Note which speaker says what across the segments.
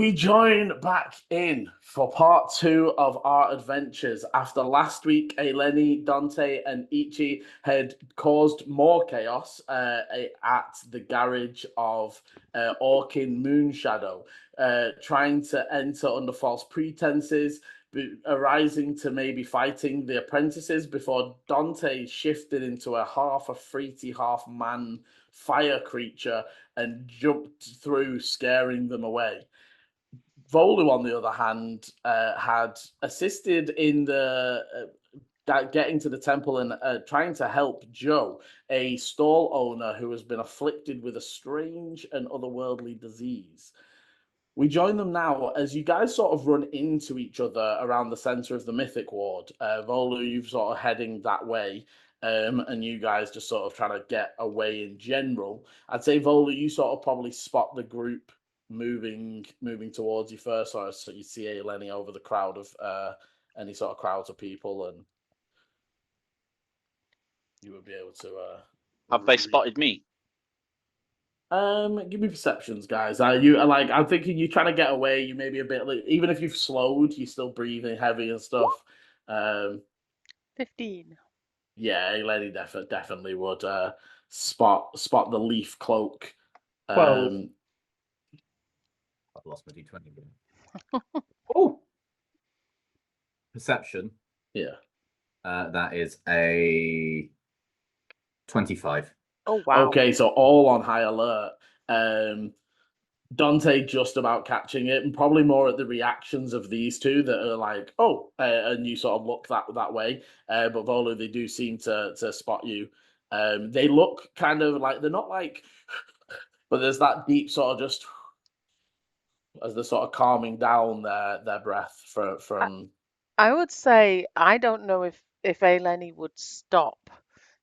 Speaker 1: We join back in for part 2 of our adventures. After last week, Eleni, Dante, and Ichi had caused more chaos at the garage of Orkin Moonshadow, trying to enter under false pretenses, arising to maybe fighting the apprentices before Dante shifted into a half a freety, half man fire creature and jumped through, scaring them away. Volu, on the other hand, had assisted in the getting to the temple and trying to help Joe, a stall owner who has been afflicted with a strange and otherworldly disease. We join them now as you guys sort of run into each other around the center of the Mythic Ward. Volu, you've sort of heading that way, and you guys just sort of trying to get away in general. I'd say, Volu, you sort of probably spot the group moving towards you first, or so you see Eleni over the crowd of any sort of crowds of people, and you would be able to.
Speaker 2: Have they spotted me?
Speaker 1: Give me perceptions, guys. I'm thinking you're trying to get away. You may be a bit like, even if you've slowed, you're still breathing heavy and stuff.
Speaker 3: 15.
Speaker 1: Yeah, Eleni definitely would spot the leaf cloak.
Speaker 4: 12.
Speaker 5: I've lost my D20. Oh, perception.
Speaker 1: Yeah.
Speaker 5: That is a 25.
Speaker 3: Oh, wow.
Speaker 1: Okay, so all on high alert. Dante just about catching it, and probably more at the reactions of these two that are like, oh, and you sort of look that way. But Volu, they do seem to spot you. They look kind of like, they're not like, but there's that deep sort of just as they're sort of calming down their breath from.
Speaker 3: I would say I don't know if Eleni would stop.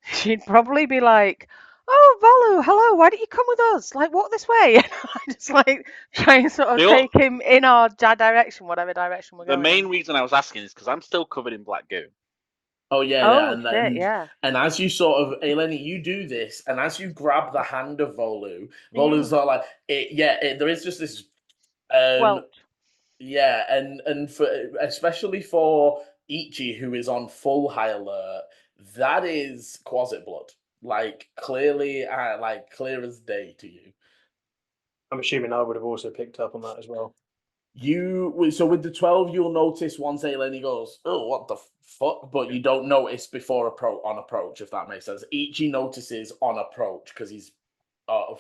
Speaker 3: She'd probably be like, "Oh, Volu, hello, why don't you come with us? Like, walk this way." And I just like try and sort of take him in our direction, whatever direction we're going.
Speaker 2: The main reason I was asking is because I'm still covered in black goo.
Speaker 1: Oh yeah,
Speaker 3: yeah.
Speaker 1: And as you sort of, Eleni, you do this, and as you grab the hand of Volu's sort of like, there is just this, yeah, and for especially for Ichi, who is on full high alert, that is Quasit blood, like clearly, like clear as day to you.
Speaker 4: I'm assuming I would have also picked up on that as well.
Speaker 1: So with the 12, you'll notice once Eleni goes, oh, what the fuck? But you don't notice before approach, if that makes sense. Ichi notices on approach because he's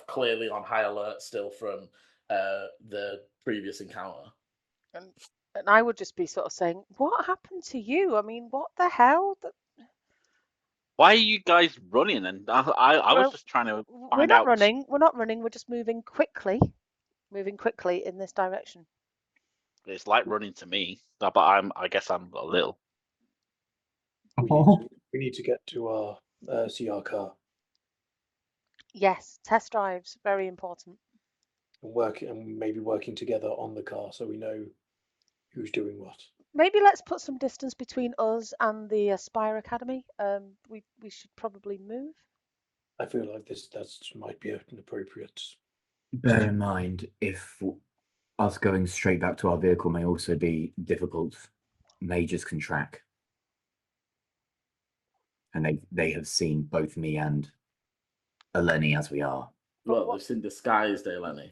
Speaker 1: clearly on high alert still from the previous encounter.
Speaker 3: And I would just be sort of saying, what happened to you? I mean, what the hell?
Speaker 2: Why are you guys running? And I was just trying to find out.
Speaker 3: We're not running. We're just moving quickly in this direction.
Speaker 2: It's like running to me, but I guess I'm a little.
Speaker 4: We need to get to our see our car.
Speaker 3: Yes, test drives, very important.
Speaker 4: And maybe working together on the car so we know who's doing what.
Speaker 3: Maybe let's put some distance between us and the Aspire Academy. We should probably move.
Speaker 4: I feel like that might be an appropriate.
Speaker 5: Bear in mind, if us going straight back to our vehicle may also be difficult, mages can track. And they have seen both me and Eleni as we are.
Speaker 1: Well, it's in disguise, Eleni.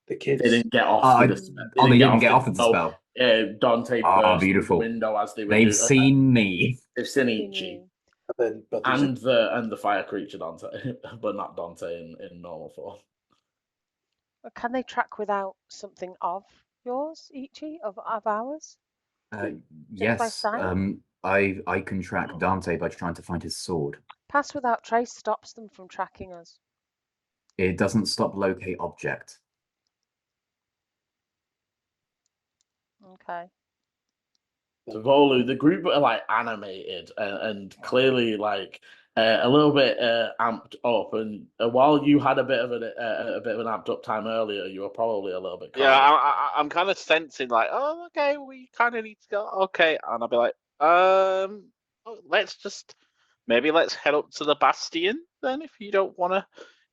Speaker 4: The kids.
Speaker 1: They didn't get off with the spell. They
Speaker 5: didn't get off with the spell.
Speaker 1: Dante burst
Speaker 5: beautiful.
Speaker 1: The window as they were.
Speaker 5: They've seen me.
Speaker 1: They've seen Ichi. And the fire creature Dante, but not Dante in normal form.
Speaker 3: Can they track without something of yours, Ichi, of ours?
Speaker 5: Yes. I can track Dante by trying to find his sword.
Speaker 3: Pass without trace stops them from tracking us.
Speaker 5: It doesn't stop locate object.
Speaker 3: Okay.
Speaker 1: So Volu, the group are like animated and clearly like a little bit amped up, and while you had a bit of an amped up time earlier, you were probably a little bit calm.
Speaker 2: Yeah, I'm kind of sensing like, oh, okay, we kind of need to go. Okay, and I'll be like, let's head up to the Bastion then, if you don't want to,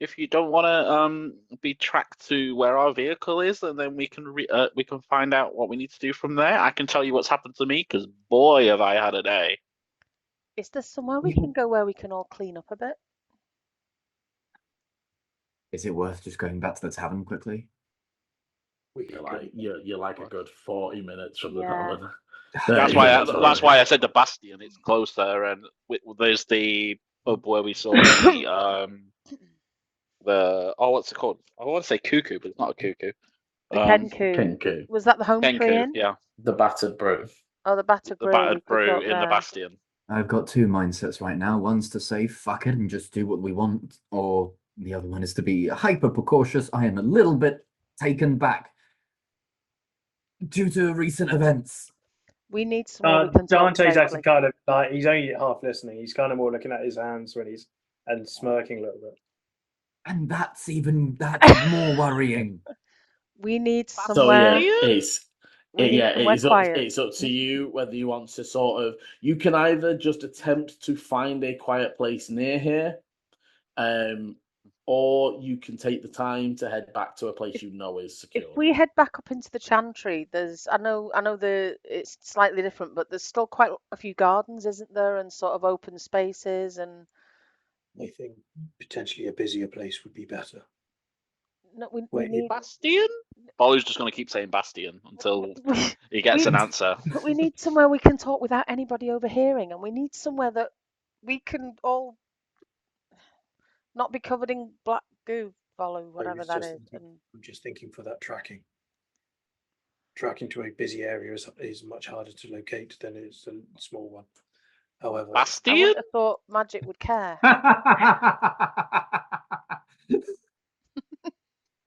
Speaker 2: if you don't want to be tracked to where our vehicle is, and then we can find out what we need to do from there. I can tell you what's happened to me, because boy, have I had a day.
Speaker 3: Is there somewhere we can go where we can all clean up a bit?
Speaker 5: Is it worth just going back to the tavern quickly?
Speaker 1: You're like a good 40 minutes from the
Speaker 3: Yeah.
Speaker 1: tavern.
Speaker 2: That's why I said the Bastion. It's closer, and there's the pub where we saw the what's it called? I want to say cuckoo, but it's not a cuckoo.
Speaker 3: The Kenku.
Speaker 1: Kenku.
Speaker 3: Was that the home tree
Speaker 2: Kenku,
Speaker 3: inn?
Speaker 2: yeah.
Speaker 1: The battered brew.
Speaker 3: Oh, the battered
Speaker 2: The
Speaker 3: brew.
Speaker 2: battered
Speaker 3: We could go
Speaker 2: brew
Speaker 3: up
Speaker 2: in the
Speaker 3: there.
Speaker 2: Bastion.
Speaker 5: I've got two mindsets right now. One's to say fuck it and just do what we want, or the other one is to be hyper precautious. I am a little bit taken back due to recent events.
Speaker 3: We need somewhere we can talk
Speaker 4: Dante's
Speaker 3: safely.
Speaker 4: actually kind of like, he's only half listening. He's kind of more looking at his hands when he's and smirking a little bit.
Speaker 5: And that's more worrying.
Speaker 3: We need
Speaker 1: So
Speaker 3: somewhere.
Speaker 1: it's up to you whether you want to sort of. You can either just attempt to find a quiet place near here, or you can take the time to head back to a place you know is secure.
Speaker 3: If we head back up into the chantry, I know it's slightly different, but there's still quite a few gardens, isn't there, and sort of open spaces, and
Speaker 4: I think potentially a busier place would be better.
Speaker 3: no, we need
Speaker 2: Bastion. Volu's just going to keep saying Bastion until he gets an answer.
Speaker 3: But we need somewhere we can talk without anybody overhearing, and we need somewhere that we can all not be covered in black goo, Volu, whatever that is.
Speaker 4: I'm just thinking for that tracking. Tracking to a busy area is much harder to locate than it is a small one. However,
Speaker 2: Bastion?
Speaker 3: I wouldn't have thought Magic would care.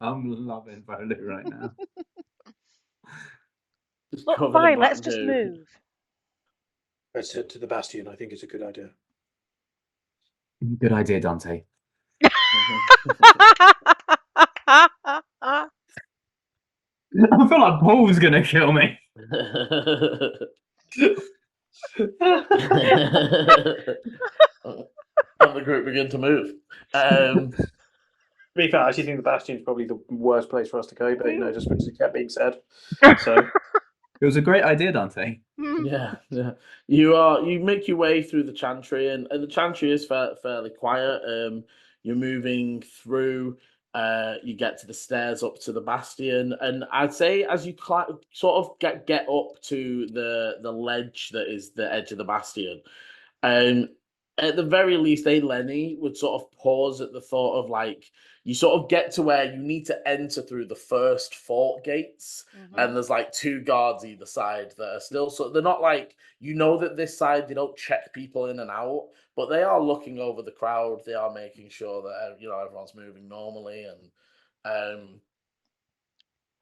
Speaker 5: I'm loving Volu right now.
Speaker 3: Look, fine, let's just move.
Speaker 4: Let's head to the Bastion. I think it's a good idea.
Speaker 5: Good idea, Dante. I feel like Paul's gonna kill me.
Speaker 1: And the group begin to move.
Speaker 4: To be fair, I actually think the Bastion is probably the worst place for us to go, but just because it kept being said. So
Speaker 5: it was a great idea, Dante.
Speaker 1: Yeah. You make your way through the chantry, and the chantry is fairly quiet. You're moving through. You get to the stairs up to the Bastion, and I'd say as you sort of get up to the ledge that is the edge of the Bastion, at the very least, Lenny would sort of pause at the thought of like you sort of get to where you need to enter through the first fort gates, and there's like two guards either side that are still they're not like that this side they don't check people in and out, but they are looking over the crowd. They are making sure that everyone's moving normally,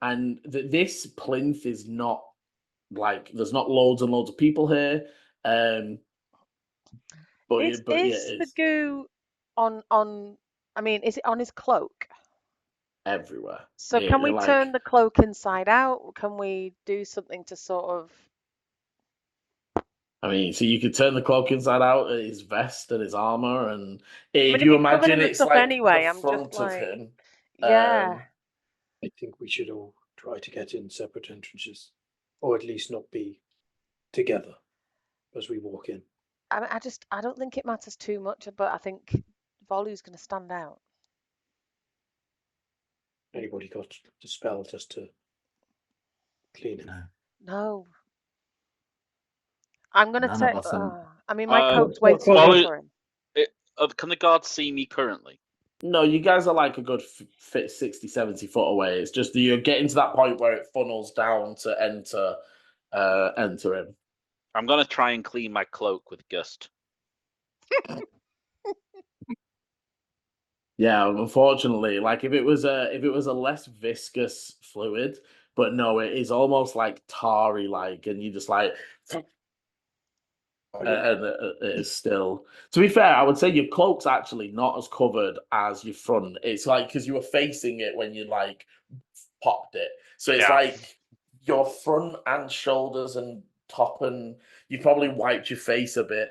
Speaker 1: and this plinth is not like there's not loads and loads of people here. But
Speaker 3: is the goo on? I mean, is it on his cloak?
Speaker 1: Everywhere.
Speaker 3: So can we turn the cloak inside out? Can we do something to sort of?
Speaker 1: I mean, so you could turn the cloak inside out, his vest and his armor, and if you imagine it's like anyway, the front of him.
Speaker 3: Yeah.
Speaker 4: I think we should all try to get in separate entrances, or at least not be together as we walk in.
Speaker 3: I mean, I don't think it matters too much, but I think Volu's going to stand out.
Speaker 4: Anybody got the spell just to clean it?
Speaker 3: No. I'm going to take. I mean, my coat's way too
Speaker 2: big
Speaker 3: for him.
Speaker 2: Can the guards see me currently?
Speaker 1: No, you guys are like a good 60, 70 foot away. It's just that you're getting to that point where it funnels down to enter him.
Speaker 2: I'm gonna try and clean my cloak with Gust.
Speaker 1: Yeah, unfortunately, like if it was a less viscous fluid, but no, it is almost like tarry like, and you just like, and it is still. To be fair, I would say your cloak's actually not as covered as your front. It's like because you were facing it when you like popped it, so it's like your front and shoulders and top, and you probably wiped your face a bit.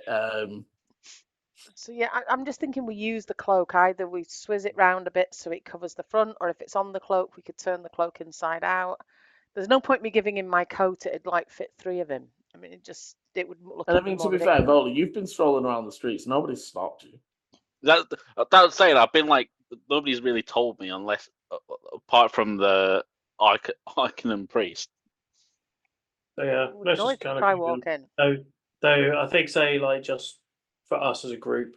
Speaker 3: So yeah, I'm just thinking we use the cloak. Either we swizz it round a bit so it covers the front, or if it's on the cloak, we could turn the cloak inside out. There's no point me giving him my coat; it'd like fit 3 of him. I mean, it would look
Speaker 1: And I
Speaker 3: even
Speaker 1: mean, to
Speaker 3: more
Speaker 1: be fair,
Speaker 3: ridiculous.
Speaker 1: Volu, you've been strolling around the streets. Nobody's stopped you.
Speaker 2: That was saying. I've been like, nobody's really told me unless apart from the Arcanum priest.
Speaker 4: So yeah,
Speaker 3: We can
Speaker 4: let's
Speaker 3: always
Speaker 4: just kind of
Speaker 3: try
Speaker 4: keep
Speaker 3: walk
Speaker 4: it.
Speaker 3: in.
Speaker 4: Though I think say like just for us as a group,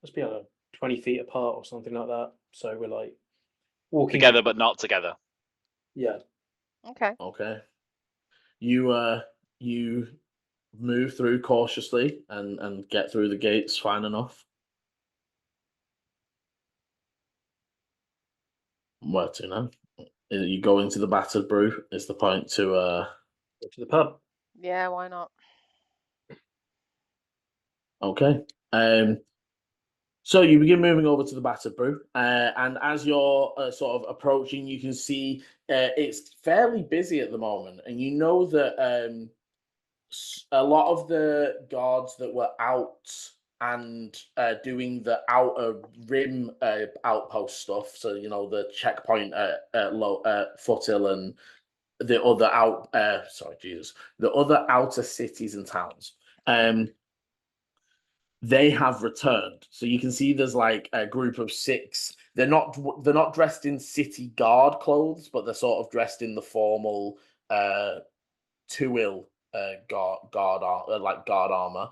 Speaker 4: let's be, I don't know, 20 feet apart or something like that. So we're like walking
Speaker 2: Together but not together.
Speaker 4: Yeah.
Speaker 3: Okay.
Speaker 1: Okay. You move through cautiously and get through the gates fine enough. Where to now? You go into the battered brew. Is the point to
Speaker 4: Go to the pub.
Speaker 3: Yeah, why not?
Speaker 1: Okay. So you begin moving over to the battered brew, and as you're sort of approaching, you can see it's fairly busy at the moment, and you know that a lot of the guards that were out and doing the outer rim outpost stuff, so you know the checkpoint at Foothill and the other the other outer cities and towns. They have returned. So you can see there's like a group of 6. They're not dressed in city guard clothes, but they're sort of dressed in the formal Tuil guard armor.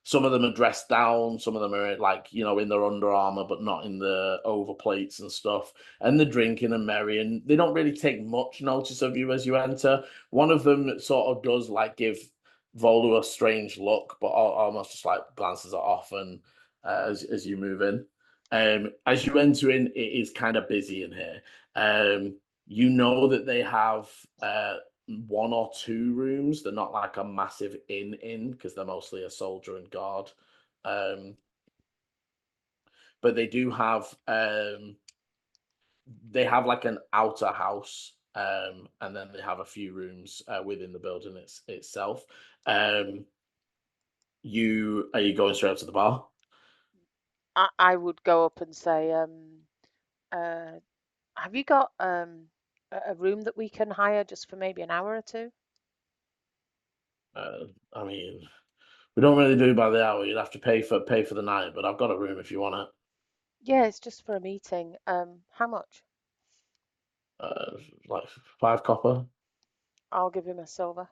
Speaker 1: Some of them are dressed down, some of them are like, you know, in their under armor, but not in the overplates and stuff. And they're drinking and merry, and they don't really take much notice of you as you enter. One of them sort of does like give Volu a strange look, but almost just like glances it off and as you move in. As you enter in, it is kind of busy in here. You know that they have 1 or 2 rooms. They're not like a massive inn because they're mostly a soldier and guard. But they do have like an outer house, and then they have a few rooms within the building itself. Are you going straight up to the bar?
Speaker 3: I would go up and say, have you got a room that we can hire just for maybe an hour or 2?
Speaker 1: I mean, we don't really do by the hour. You'd have to pay for the night, but I've got a room if you want it.
Speaker 3: Yeah, it's just for a meeting. How much?
Speaker 1: Like 5 copper.
Speaker 3: I'll give him a silver.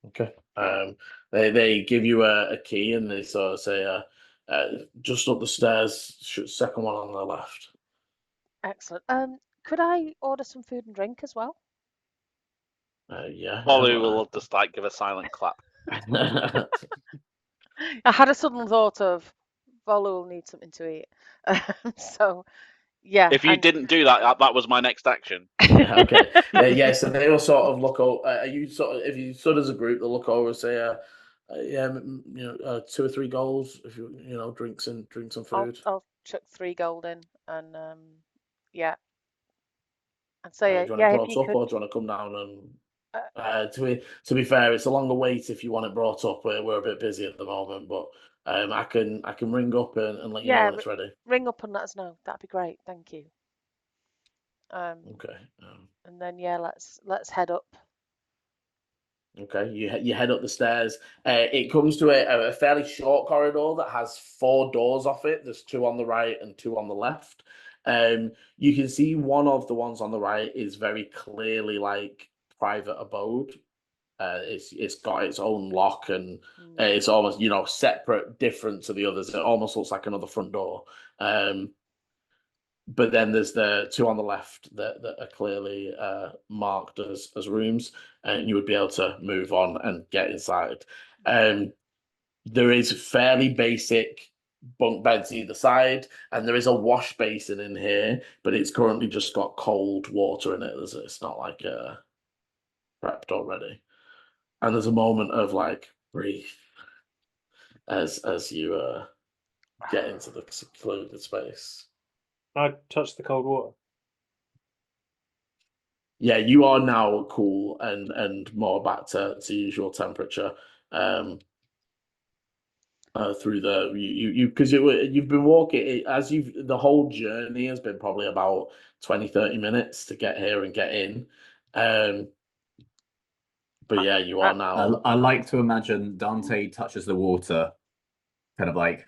Speaker 1: Okay. They give you a key and they sort of say, just up the stairs, second one on the left.
Speaker 3: Excellent. Could I order some food and drink as well?
Speaker 1: Yeah.
Speaker 2: Volu will just like give a silent clap.
Speaker 3: I had a sudden thought of Volu will need something to eat. So, yeah.
Speaker 2: If you didn't do that, that was my next action.
Speaker 1: Yeah, okay. Yeah, so they all sort of look over. Are you sort of, if you stood as a group, they'll look over and say, yeah, you know, 2 or 3 goals if you know, drinks and food.
Speaker 3: I'll chuck 3 gold in and yeah. And
Speaker 1: Do
Speaker 3: say,
Speaker 1: you want it
Speaker 3: yeah, if
Speaker 1: brought
Speaker 3: you
Speaker 1: up,
Speaker 3: could.
Speaker 1: or do you want to come down and to be fair, it's a longer wait if you want it brought up. We're a bit busy at the moment, but I can ring up and let you know
Speaker 3: Yeah,
Speaker 1: when it's ready.
Speaker 3: ring up and let us know. That'd be great. Thank you.
Speaker 1: Okay.
Speaker 3: And then yeah, let's head up.
Speaker 1: Okay, you head up the stairs. It comes to a fairly short corridor that has 4 doors off it. There's 2 on the right and 2 on the left. You can see one of the ones on the right is very clearly like private abode. It's got its own lock and it's almost, you know, separate, different to the others. It almost looks like another front door. But then there's the 2 on the left that are clearly marked as rooms, and you would be able to move on and get inside. There is fairly basic bunk beds either side, and there is a wash basin in here, but it's currently just got cold water in it. It's not like prepped already. And there's a moment of like breathe as you get into the secluded space.
Speaker 4: I touched the cold water.
Speaker 1: Yeah, you are now cool and more back to usual temperature. through because you've been walking the whole journey has been probably about 20-30 minutes to get here and get in. But yeah, you are now.
Speaker 5: I like to imagine Dante touches the water, kind of like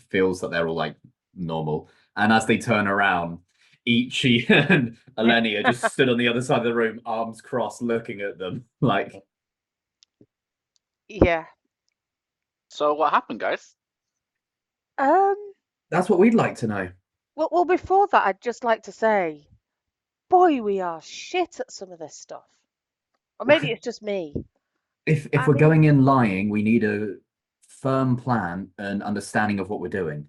Speaker 5: feels that they're all like normal, and as they turn around, Ichi and Eleni are just stood on the other side of the room, arms crossed, looking at them like.
Speaker 3: Yeah.
Speaker 2: So what happened, guys?
Speaker 5: That's what we'd like to know.
Speaker 3: Well, before that, I'd just like to say, boy, we are shit at some of this stuff. Or maybe it's just me.
Speaker 5: If
Speaker 3: I
Speaker 5: we're
Speaker 3: mean-
Speaker 5: going in lying, we need a firm plan and understanding of what we're doing.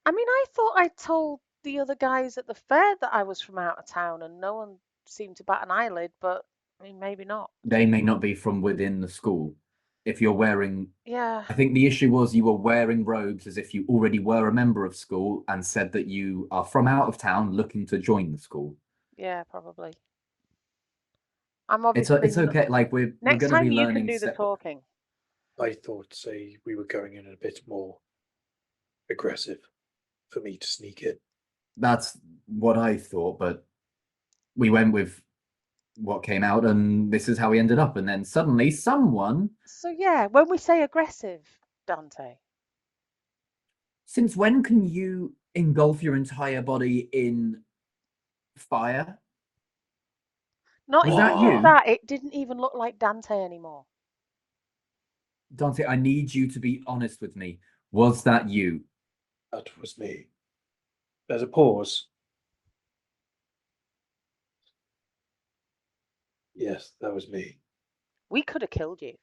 Speaker 3: I mean, I thought I told the other guys at the fair that I was from out of town, and no one seemed to bat an eyelid, but I mean, maybe not.
Speaker 5: They may not be from within the school. If you're wearing,
Speaker 3: Yeah.
Speaker 5: I think the issue was you were wearing robes as if you already were a member of school and said that you are from out of town looking to join the school.
Speaker 3: Yeah, probably. I'm
Speaker 5: It's
Speaker 3: obviously
Speaker 5: okay. Like we're
Speaker 3: next
Speaker 5: going to
Speaker 3: time
Speaker 5: be
Speaker 3: you
Speaker 5: learning.
Speaker 3: can do the talking.
Speaker 4: I thought, say, we were going in a bit more aggressive for me to sneak in.
Speaker 5: That's what I thought, but we went with what came out, and this is how we ended up. And then suddenly, someone.
Speaker 3: So yeah, when we say aggressive, Dante.
Speaker 5: Since when can you engulf your entire body in fire?
Speaker 3: Not
Speaker 5: Was
Speaker 3: even
Speaker 5: that
Speaker 3: just
Speaker 5: you?
Speaker 3: that, it didn't even look like Dante anymore.
Speaker 5: Dante, I need you to be honest with me. Was that you?
Speaker 4: That was me. There's a pause. Yes, that was me.
Speaker 3: We could have killed you.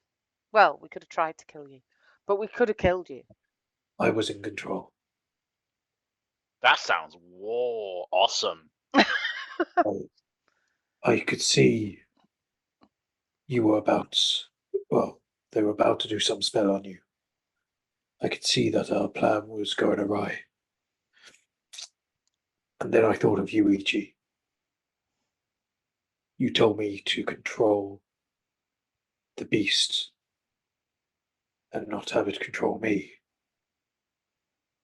Speaker 3: Well, we could have tried to kill you, but we could have killed you.
Speaker 4: I was in control.
Speaker 2: That sounds awesome.
Speaker 4: I could see you were about, well, they were about to do some spell on you. I could see that our plan was going awry. And then I thought of you, Ichi. You told me to control the beast and not have it control me.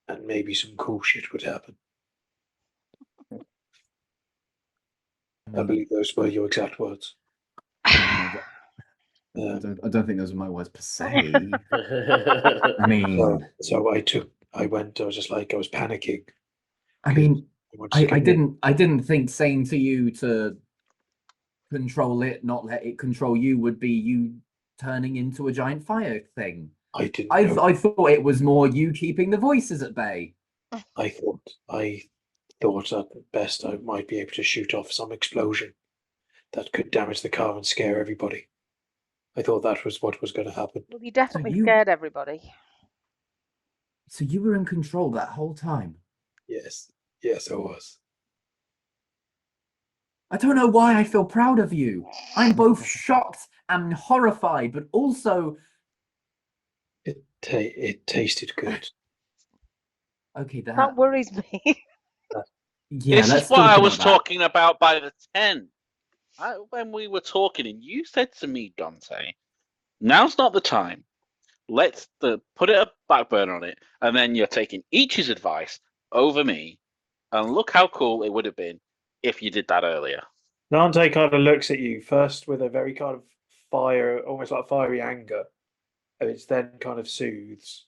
Speaker 4: And maybe some cool shit would happen. I believe those were your exact words.
Speaker 5: I don't think those are my words per se. I mean,
Speaker 4: So I was just like, I was panicking.
Speaker 5: I mean,
Speaker 4: wanted to
Speaker 5: I
Speaker 4: get in.
Speaker 5: didn't think saying to you to control it, not let it control you, would be you turning into a giant fire thing.
Speaker 4: I didn't
Speaker 5: I
Speaker 4: know.
Speaker 5: I thought it was more you keeping the voices at bay.
Speaker 4: I thought at best I might be able to shoot off some explosion that could damage the car and scare everybody. I thought that was what was going to happen.
Speaker 3: Well, you definitely
Speaker 5: you-
Speaker 3: scared everybody.
Speaker 5: So you were in control that whole time.
Speaker 4: Yes, I was.
Speaker 5: I don't know why I feel proud of you. I'm both shocked and horrified, but also
Speaker 4: It tasted good.
Speaker 5: okay.
Speaker 3: That worries me.
Speaker 5: Yeah,
Speaker 2: This
Speaker 5: let's
Speaker 2: is what I
Speaker 5: talk
Speaker 2: was
Speaker 5: about that.
Speaker 2: talking about by the 10. When we were talking, and you said to me, Dante, now's not the time. Let's put a back burner on it, and then you're taking Ichi's advice over me, and look how cool it would have been if you did that earlier.
Speaker 4: Nante kind of looks at you first with a very kind of fire, almost like fiery anger, and it's then kind of soothes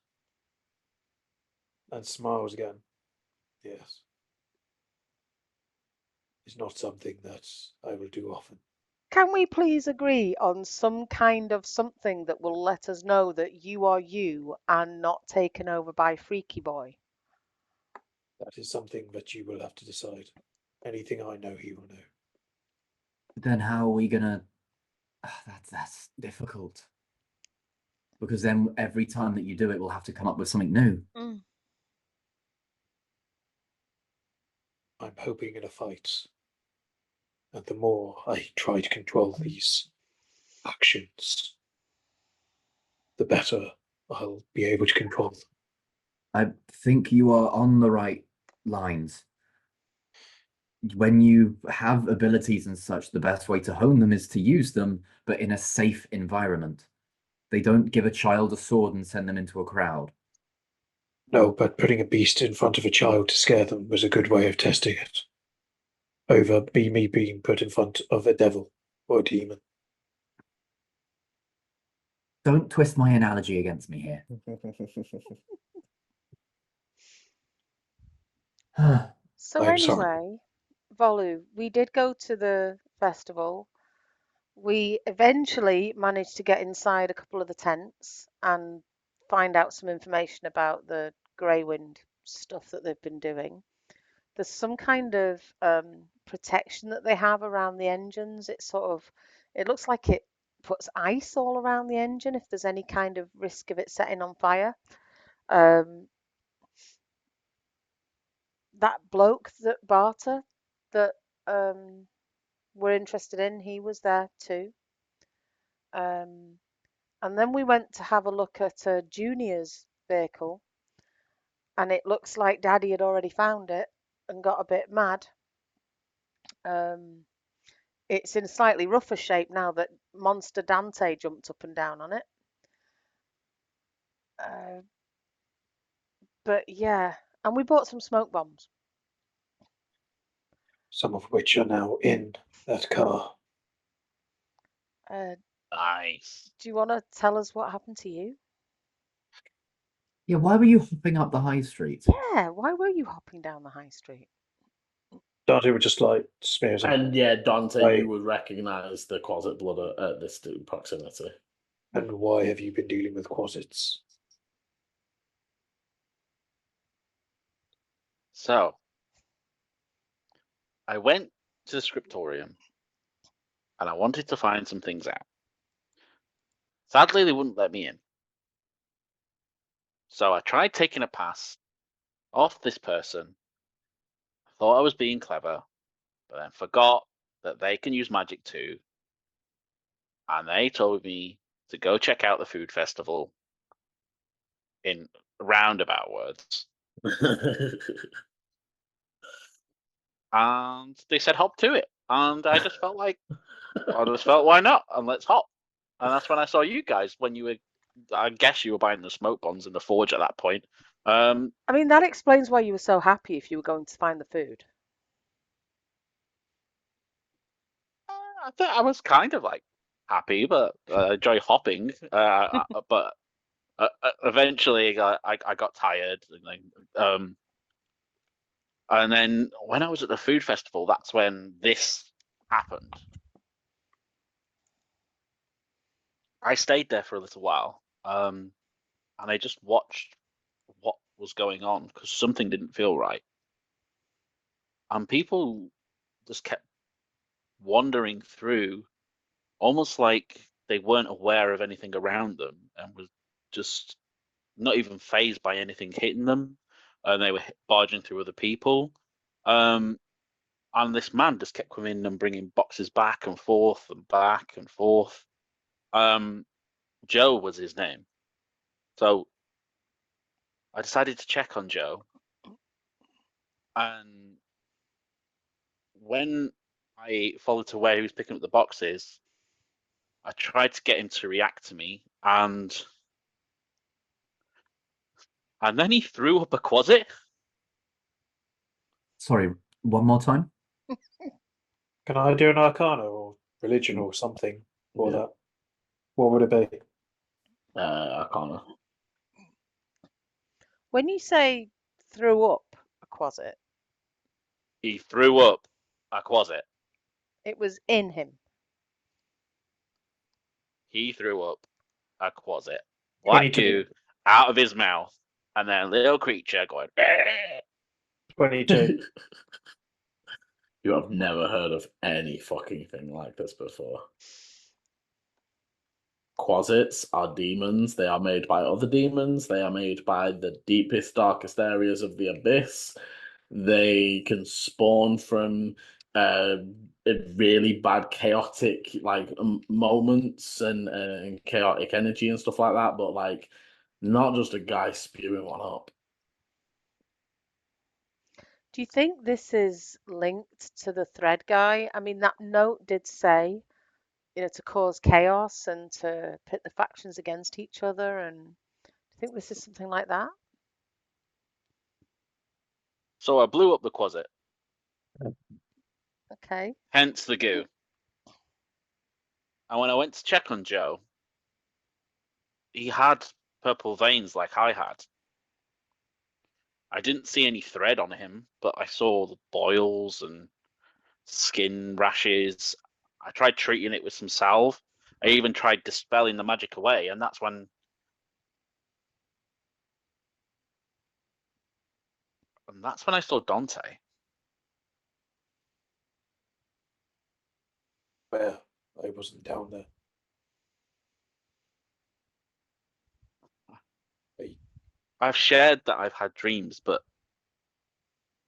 Speaker 4: and smiles again. Yes. It's not something that I will do often.
Speaker 3: Can we please agree on some kind of something that will let us know that you are you and not taken over by Freaky Boy?
Speaker 4: That is something that you will have to decide. Anything I know, he will know.
Speaker 5: Then how are we gonna? That's difficult. Because then every time that you do it, we'll have to come up with something new.
Speaker 4: I'm hoping in a fight. And the more I try to control these actions, the better I'll be able to control them.
Speaker 5: I think you are on the right lines. When you have abilities and such, the best way to hone them is to use them, but in a safe environment. They don't give a child a sword and send them into a crowd.
Speaker 4: No, but putting a beast in front of a child to scare them was a good way of testing it. Over me being put in front of a devil or a demon.
Speaker 5: Don't twist my analogy against me here.
Speaker 3: So
Speaker 4: I'm sorry.
Speaker 3: anyway, Volu, we did go to the festival. We eventually managed to get inside a couple of the tents and find out some information about the Grey Wind stuff that they've been doing. There's some kind of protection that they have around the engines. It looks like it puts ice all around the engine if there's any kind of risk of it setting on fire. That bloke, that Barter, that we're interested in, he was there too. And then we went to have a look at a Junior's vehicle, and it looks like Daddy had already found it and got a bit mad. It's in slightly rougher shape now that Monster Dante jumped up and down on it. But yeah, and we bought some smoke bombs.
Speaker 4: Some of which are now in that car.
Speaker 2: Nice.
Speaker 3: Do you want to tell us what happened to you?
Speaker 5: Yeah, why were you hopping up the high street?
Speaker 3: Yeah, why were you hopping down the high street?
Speaker 4: Dante would just like smears him.
Speaker 1: And yeah, Dante,
Speaker 4: Right.
Speaker 1: you would recognize the Quasit blood at this proximity.
Speaker 4: And why have you been dealing with Quasits?
Speaker 2: So, I went to the scriptorium and I wanted to find some things out. Sadly, they wouldn't let me in. So I tried taking a pass off this person. I thought I was being clever, but then forgot that they can use magic too. And they told me to go check out the food festival in roundabout words. And they said hop to it. And I just felt like, why not? And let's hop. And that's when I saw you guys when you were, I guess you were buying the smoke bombs in the forge at that point.
Speaker 3: I mean, that explains why you were so happy if you were going to find the food.
Speaker 2: I think I was kind of like happy, but I enjoy hopping. But eventually I got tired. And then when I was at the food festival, that's when this happened. I stayed there for a little while, and I just watched what was going on because something didn't feel right. And people just kept wandering through, almost like they weren't aware of anything around them and was just not even fazed by anything hitting them. And they were barging through other people. And this man just kept coming in and bringing boxes back and forth and back and forth. Joe was his name. So I decided to check on Joe. And when I followed to where he was picking up the boxes, I tried to get him to react to me, and then he threw up a Quasit.
Speaker 5: Sorry, one more time?
Speaker 4: Can I do an arcana or religion or something for that? What would it be?
Speaker 1: Arcana.
Speaker 3: When you say threw up a Quasit,
Speaker 2: He threw up a Quasit.
Speaker 3: it was in him.
Speaker 2: He threw up a Quasit. Black
Speaker 4: 22.
Speaker 2: goo out of his mouth, and then a little creature going.
Speaker 4: 22.
Speaker 1: You have never heard of any fucking thing like this before. Quasits are demons. They are made by other demons. They are made by the deepest, darkest areas of the abyss. They can spawn from really bad, chaotic moments and chaotic energy and stuff like that. But like, not just a guy spewing one up.
Speaker 3: Do you think this is linked to the thread guy? I mean, that note did say, to cause chaos and to pit the factions against each other. And do you think this is something like that?
Speaker 2: So I blew up the Quasit,
Speaker 3: Okay.
Speaker 2: hence the goo. And when I went to check on Joe, he had purple veins like I had. I didn't see any thread on him, but I saw the boils and skin rashes. I tried treating it with some salve. I even tried dispelling the magic away, and that's when I saw Dante.
Speaker 4: Where? I wasn't down there.
Speaker 2: I've shared that I've had dreams, but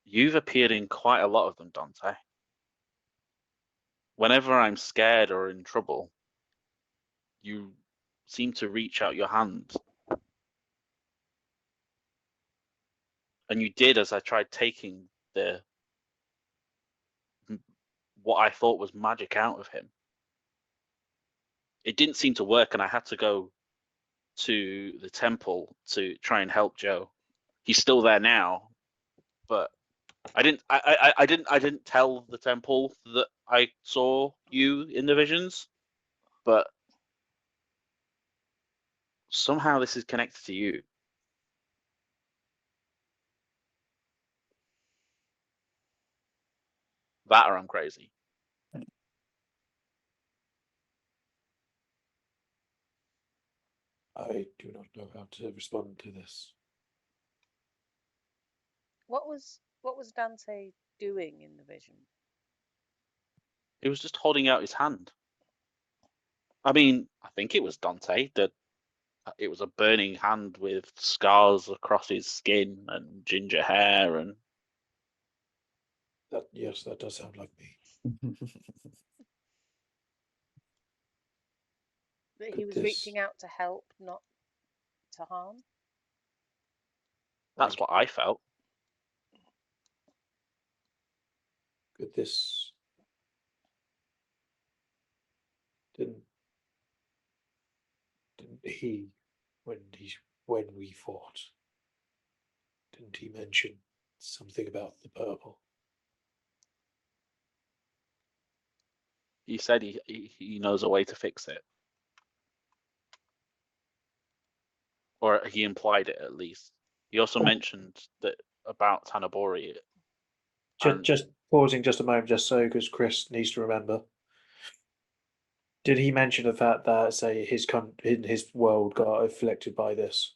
Speaker 2: you've appeared in quite a lot of them, Dante. Whenever I'm scared or in trouble, you seem to reach out your hand. And you did as I tried taking what I thought was magic out of him. It didn't seem to work, and I had to go to the temple to try and help Joe. He's still there now, but I didn't tell the temple that I saw you in the visions, but somehow this is connected to you. That or I'm crazy.
Speaker 4: I do not know how to respond to this.
Speaker 3: What was Dante doing in the vision?
Speaker 2: He was just holding out his hand. I mean, I think it was Dante. That it was a burning hand with scars across his skin and ginger hair, and
Speaker 4: Yes, that does sound like me.
Speaker 3: That he was reaching out to help, not to harm?
Speaker 2: that's what I felt.
Speaker 4: Could this didn't he when we fought, didn't he mention something about the purple?
Speaker 2: He said he knows a way to fix it, or he implied it at least. He also mentioned that about Tanabori.
Speaker 4: Just pausing just a moment, just so because Chris needs to remember. Did he mention the fact that, say, his world got afflicted by this?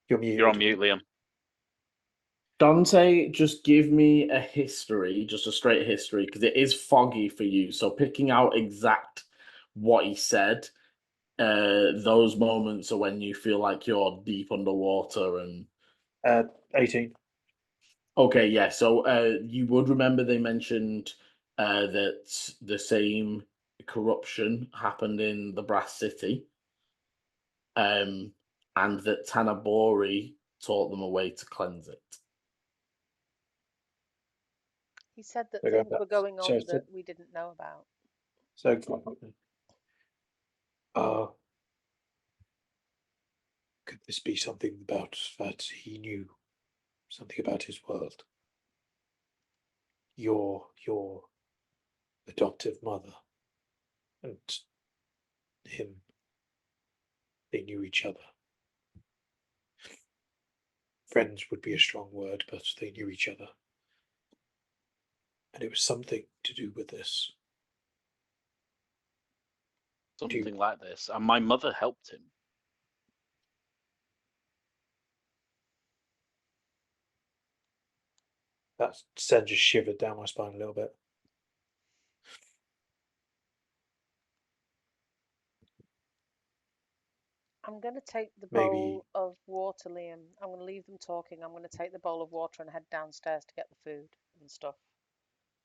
Speaker 4: You're muted.
Speaker 2: You're on mute, Liam.
Speaker 1: Dante, just give me a history, just a straight history, because it is foggy for you. So picking out exact what he said, those moments are when you feel like you're deep underwater and
Speaker 4: 18.
Speaker 1: Okay, yeah. So you would remember they mentioned that the same corruption happened in the Brass City, and that Tanabori taught them a way to cleanse it.
Speaker 3: He said that
Speaker 4: Okay,
Speaker 3: things were going on
Speaker 4: so-
Speaker 3: that we didn't know about.
Speaker 4: So, could this be something about that he knew something about his world? Your adoptive mother and him, they knew each other. Friends would be a strong word, but they knew each other. And it was something to do with this.
Speaker 2: Something like this. And my mother helped him.
Speaker 4: That sends a shiver down my spine a little bit.
Speaker 3: I'm going to take the
Speaker 4: Maybe-
Speaker 3: bowl of water, Liam. I'm going to leave them talking. I'm going to take the bowl of water and head downstairs to get the food and stuff.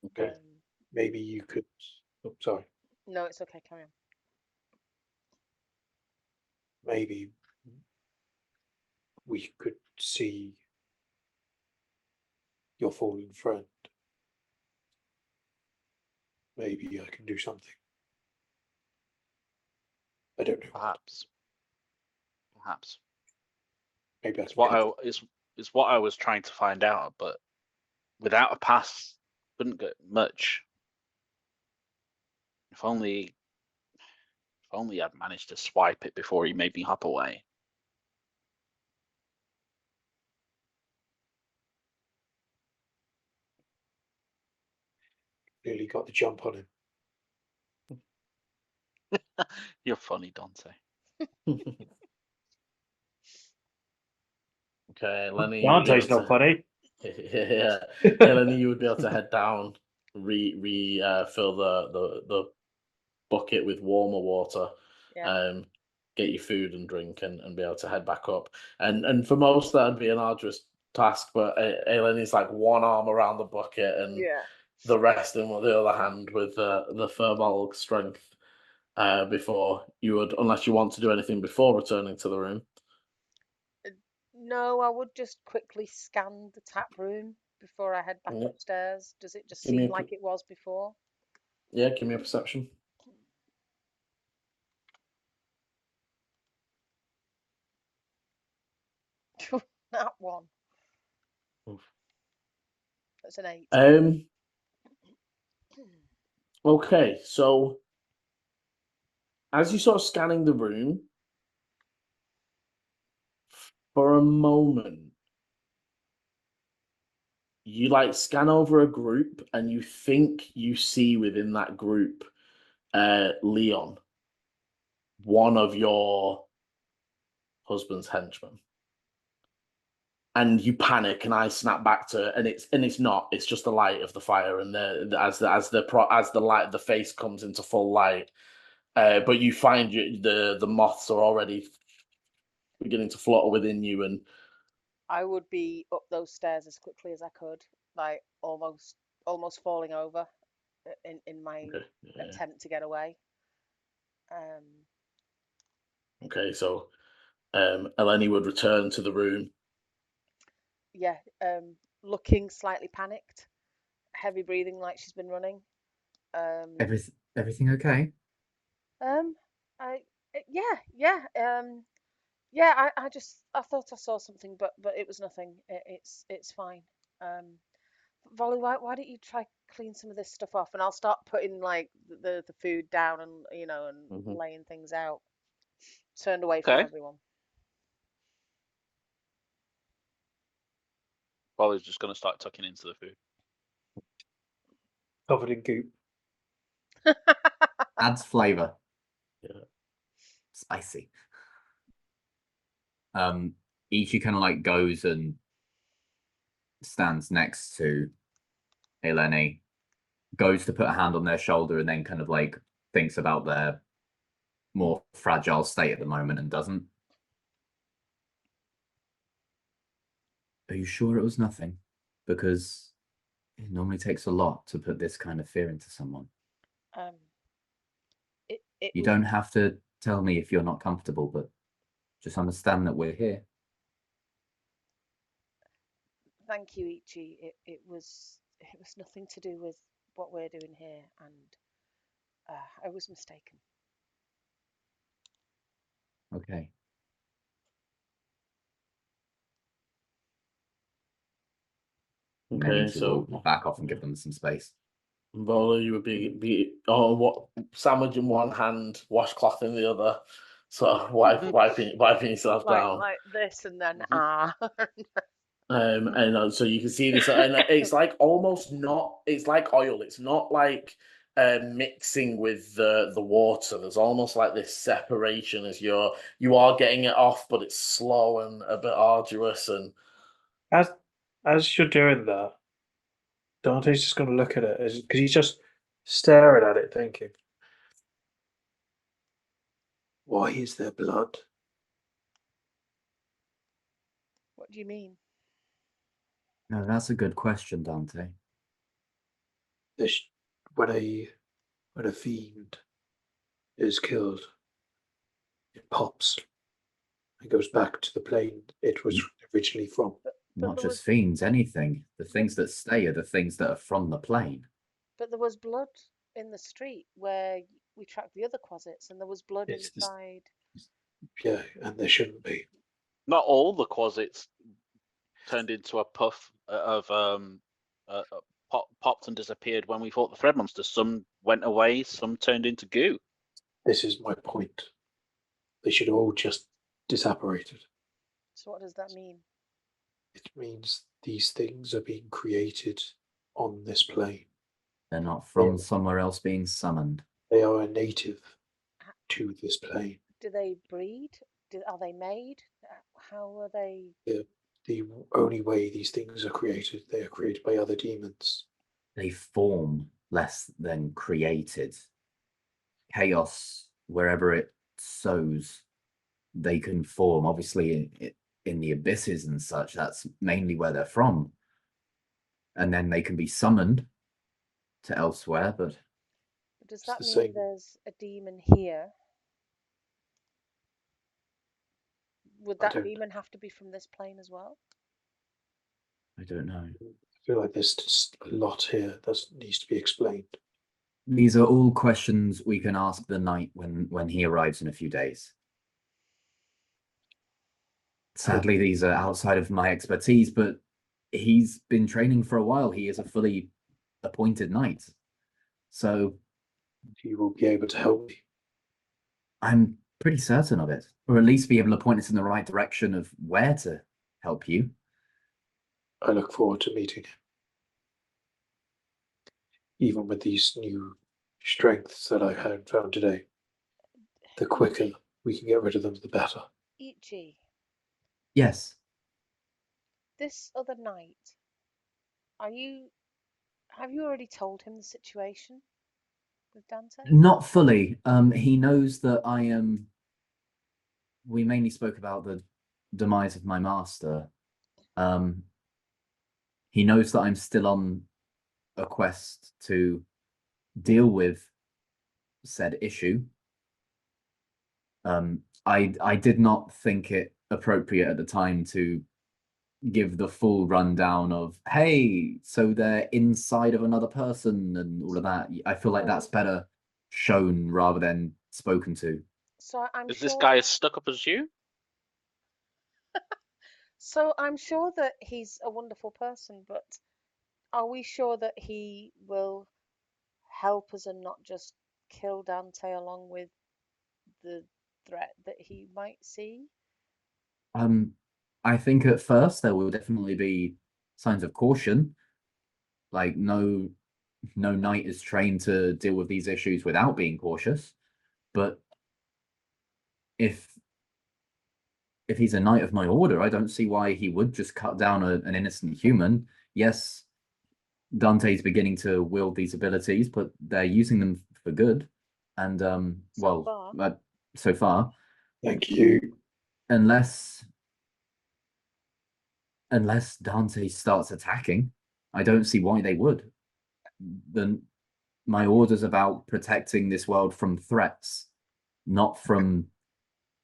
Speaker 4: Okay. Maybe you could. Oh, sorry.
Speaker 3: No, it's okay. Carry on.
Speaker 4: Maybe we could see your fallen friend. Maybe I can do something. I don't know.
Speaker 2: Perhaps.
Speaker 4: Maybe I
Speaker 2: It's
Speaker 4: can.
Speaker 2: what is what I was trying to find out, but without a pass, couldn't get much. If only I'd managed to swipe it before he made me hop away.
Speaker 4: Clearly got the jump on him.
Speaker 2: You're funny, Dante.
Speaker 1: Okay, Lenny.
Speaker 4: Dante's not funny.
Speaker 1: Yeah, Lenny, you would be able to head down, fill the bucket with warmer water,
Speaker 3: Yeah.
Speaker 1: get your food and drink, and be able to head back up. And for most that'd be an arduous task, but Eleni's like one arm around the bucket and
Speaker 3: Yeah.
Speaker 1: the rest in the other hand with the thermal strength. Before you would, unless you want to do anything before returning to the room.
Speaker 3: No, I would just quickly scan the tap room before I head back
Speaker 1: Yeah.
Speaker 3: upstairs. Does it just
Speaker 1: Give me
Speaker 3: seem
Speaker 1: a
Speaker 3: like it was before?
Speaker 1: Yeah, give me a perception.
Speaker 3: That one.
Speaker 1: Oof.
Speaker 3: That's an 8.
Speaker 1: Okay, so as you sort of scanning the room, for a moment, you like scan over a group and you think you see within that group Leon, one of your husband's henchmen. And you panic, and I snap back to, and it's not. It's just the light of the fire, and as the light, the face comes into full light. But you find the moths are already beginning to flutter within you, and
Speaker 3: I would be up those stairs as quickly as I could, like almost falling over in my attempt to get away.
Speaker 1: Okay, so Eleni would return to the room.
Speaker 3: Yeah, looking slightly panicked, heavy breathing like she's been running.
Speaker 5: Everything okay?
Speaker 3: I thought I saw something, but it was nothing. It's fine. Volu, why don't you try clean some of this stuff off, and I'll start putting like the food down and laying things out. Turned away from everyone.
Speaker 2: Wally's just going to start tucking into the food.
Speaker 4: Covered in goop.
Speaker 5: Adds flavour.
Speaker 1: Yeah.
Speaker 5: Spicy. Ichi kind of like goes and stands next to Eleni, goes to put a hand on their shoulder, and then kind of like thinks about their more fragile state at the moment and doesn't. Are you sure it was nothing? Because it normally takes a lot to put this kind of fear into someone. You don't have to tell me if you're not comfortable, but just understand that we're here.
Speaker 3: Thank you, Ichi. It was nothing to do with what we're doing here, and I was mistaken.
Speaker 5: Okay.
Speaker 1: Okay,
Speaker 5: so we'll back off and give them some space.
Speaker 1: Volu, you would be what sandwich in one hand, washcloth in the other, so wiping yourself down
Speaker 3: like this, and then
Speaker 1: and so you can see this, and it's like almost not. It's like oil. It's not like mixing with the water. There's almost like this separation as you are getting it off, but it's slow and a bit arduous. And
Speaker 4: as you're doing that, Dante's just going to look at it because he's just staring at it, thinking, "Why is there blood?"
Speaker 3: What do you mean?
Speaker 5: No, that's a good question, Dante.
Speaker 4: When a fiend is killed, it pops. It goes back to the plane it was originally from.
Speaker 5: Not just fiends, anything. The things that stay are the things that are from the plane.
Speaker 3: But there was blood in the street where we tracked the other Quasits, and there was blood inside.
Speaker 4: Yeah, and there shouldn't be.
Speaker 2: Not all the Quasits turned into a puff of popped and disappeared when we fought the thread monster. Some went away, some turned into goo.
Speaker 4: This is my point. They should all just disapparated.
Speaker 3: So what does that mean?
Speaker 4: It means these things are being created on this plane.
Speaker 5: They're not from
Speaker 4: Yeah.
Speaker 5: somewhere else being summoned.
Speaker 4: They are a native to this plane.
Speaker 3: Do they breed? Are they made? How are they?
Speaker 4: The only way these things are created, they are created by other demons.
Speaker 5: They form less than created. Chaos, wherever it sows, they can form. Obviously, in the abysses and such, that's mainly where they're from. And then they can be summoned to elsewhere, but
Speaker 3: Does
Speaker 4: It's
Speaker 3: that
Speaker 4: the
Speaker 3: mean
Speaker 4: same.
Speaker 3: there's a demon here? Would
Speaker 4: I
Speaker 3: that
Speaker 4: don't-
Speaker 3: demon have to be from this plane as well?
Speaker 5: I don't know.
Speaker 4: I feel like there's just a lot here that needs to be explained.
Speaker 5: These are all questions we can ask the knight when he arrives in a few days. Sadly, these are outside of my expertise, but he's been training for a while. He is a fully appointed knight. So
Speaker 4: You will be able to help me.
Speaker 5: I'm pretty certain of it, or at least be able to point us in the right direction of where to help you.
Speaker 4: I look forward to meeting him. Even with these new strengths that I had found today, the quicker we can get rid of them, the better.
Speaker 3: Ichi,
Speaker 5: Yes.
Speaker 3: this other night, have you already told him the situation with Dante?
Speaker 5: Not fully. He knows that I am. We mainly spoke about the demise of my master. He knows that I'm still on a quest to deal with said issue. I did not think it appropriate at the time to give the full rundown of, hey, so they're inside of another person and all of that. I feel like that's better shown rather than spoken to.
Speaker 3: So I'm
Speaker 2: Is
Speaker 3: sure.
Speaker 2: this guy as stuck up as you?
Speaker 3: So I'm sure that he's a wonderful person, but are we sure that he will help us and not just kill Dante along with the threat that he might see?
Speaker 5: I think at first there will definitely be signs of caution. Like no knight is trained to deal with these issues without being cautious. But if he's a knight of my order, I don't see why he would just cut down an innocent human. Yes, Dante's beginning to wield these abilities, but they're using them for good. And so far,
Speaker 4: Thank you.
Speaker 5: unless Dante starts attacking, I don't see why they would. My order's about protecting this world from threats, not from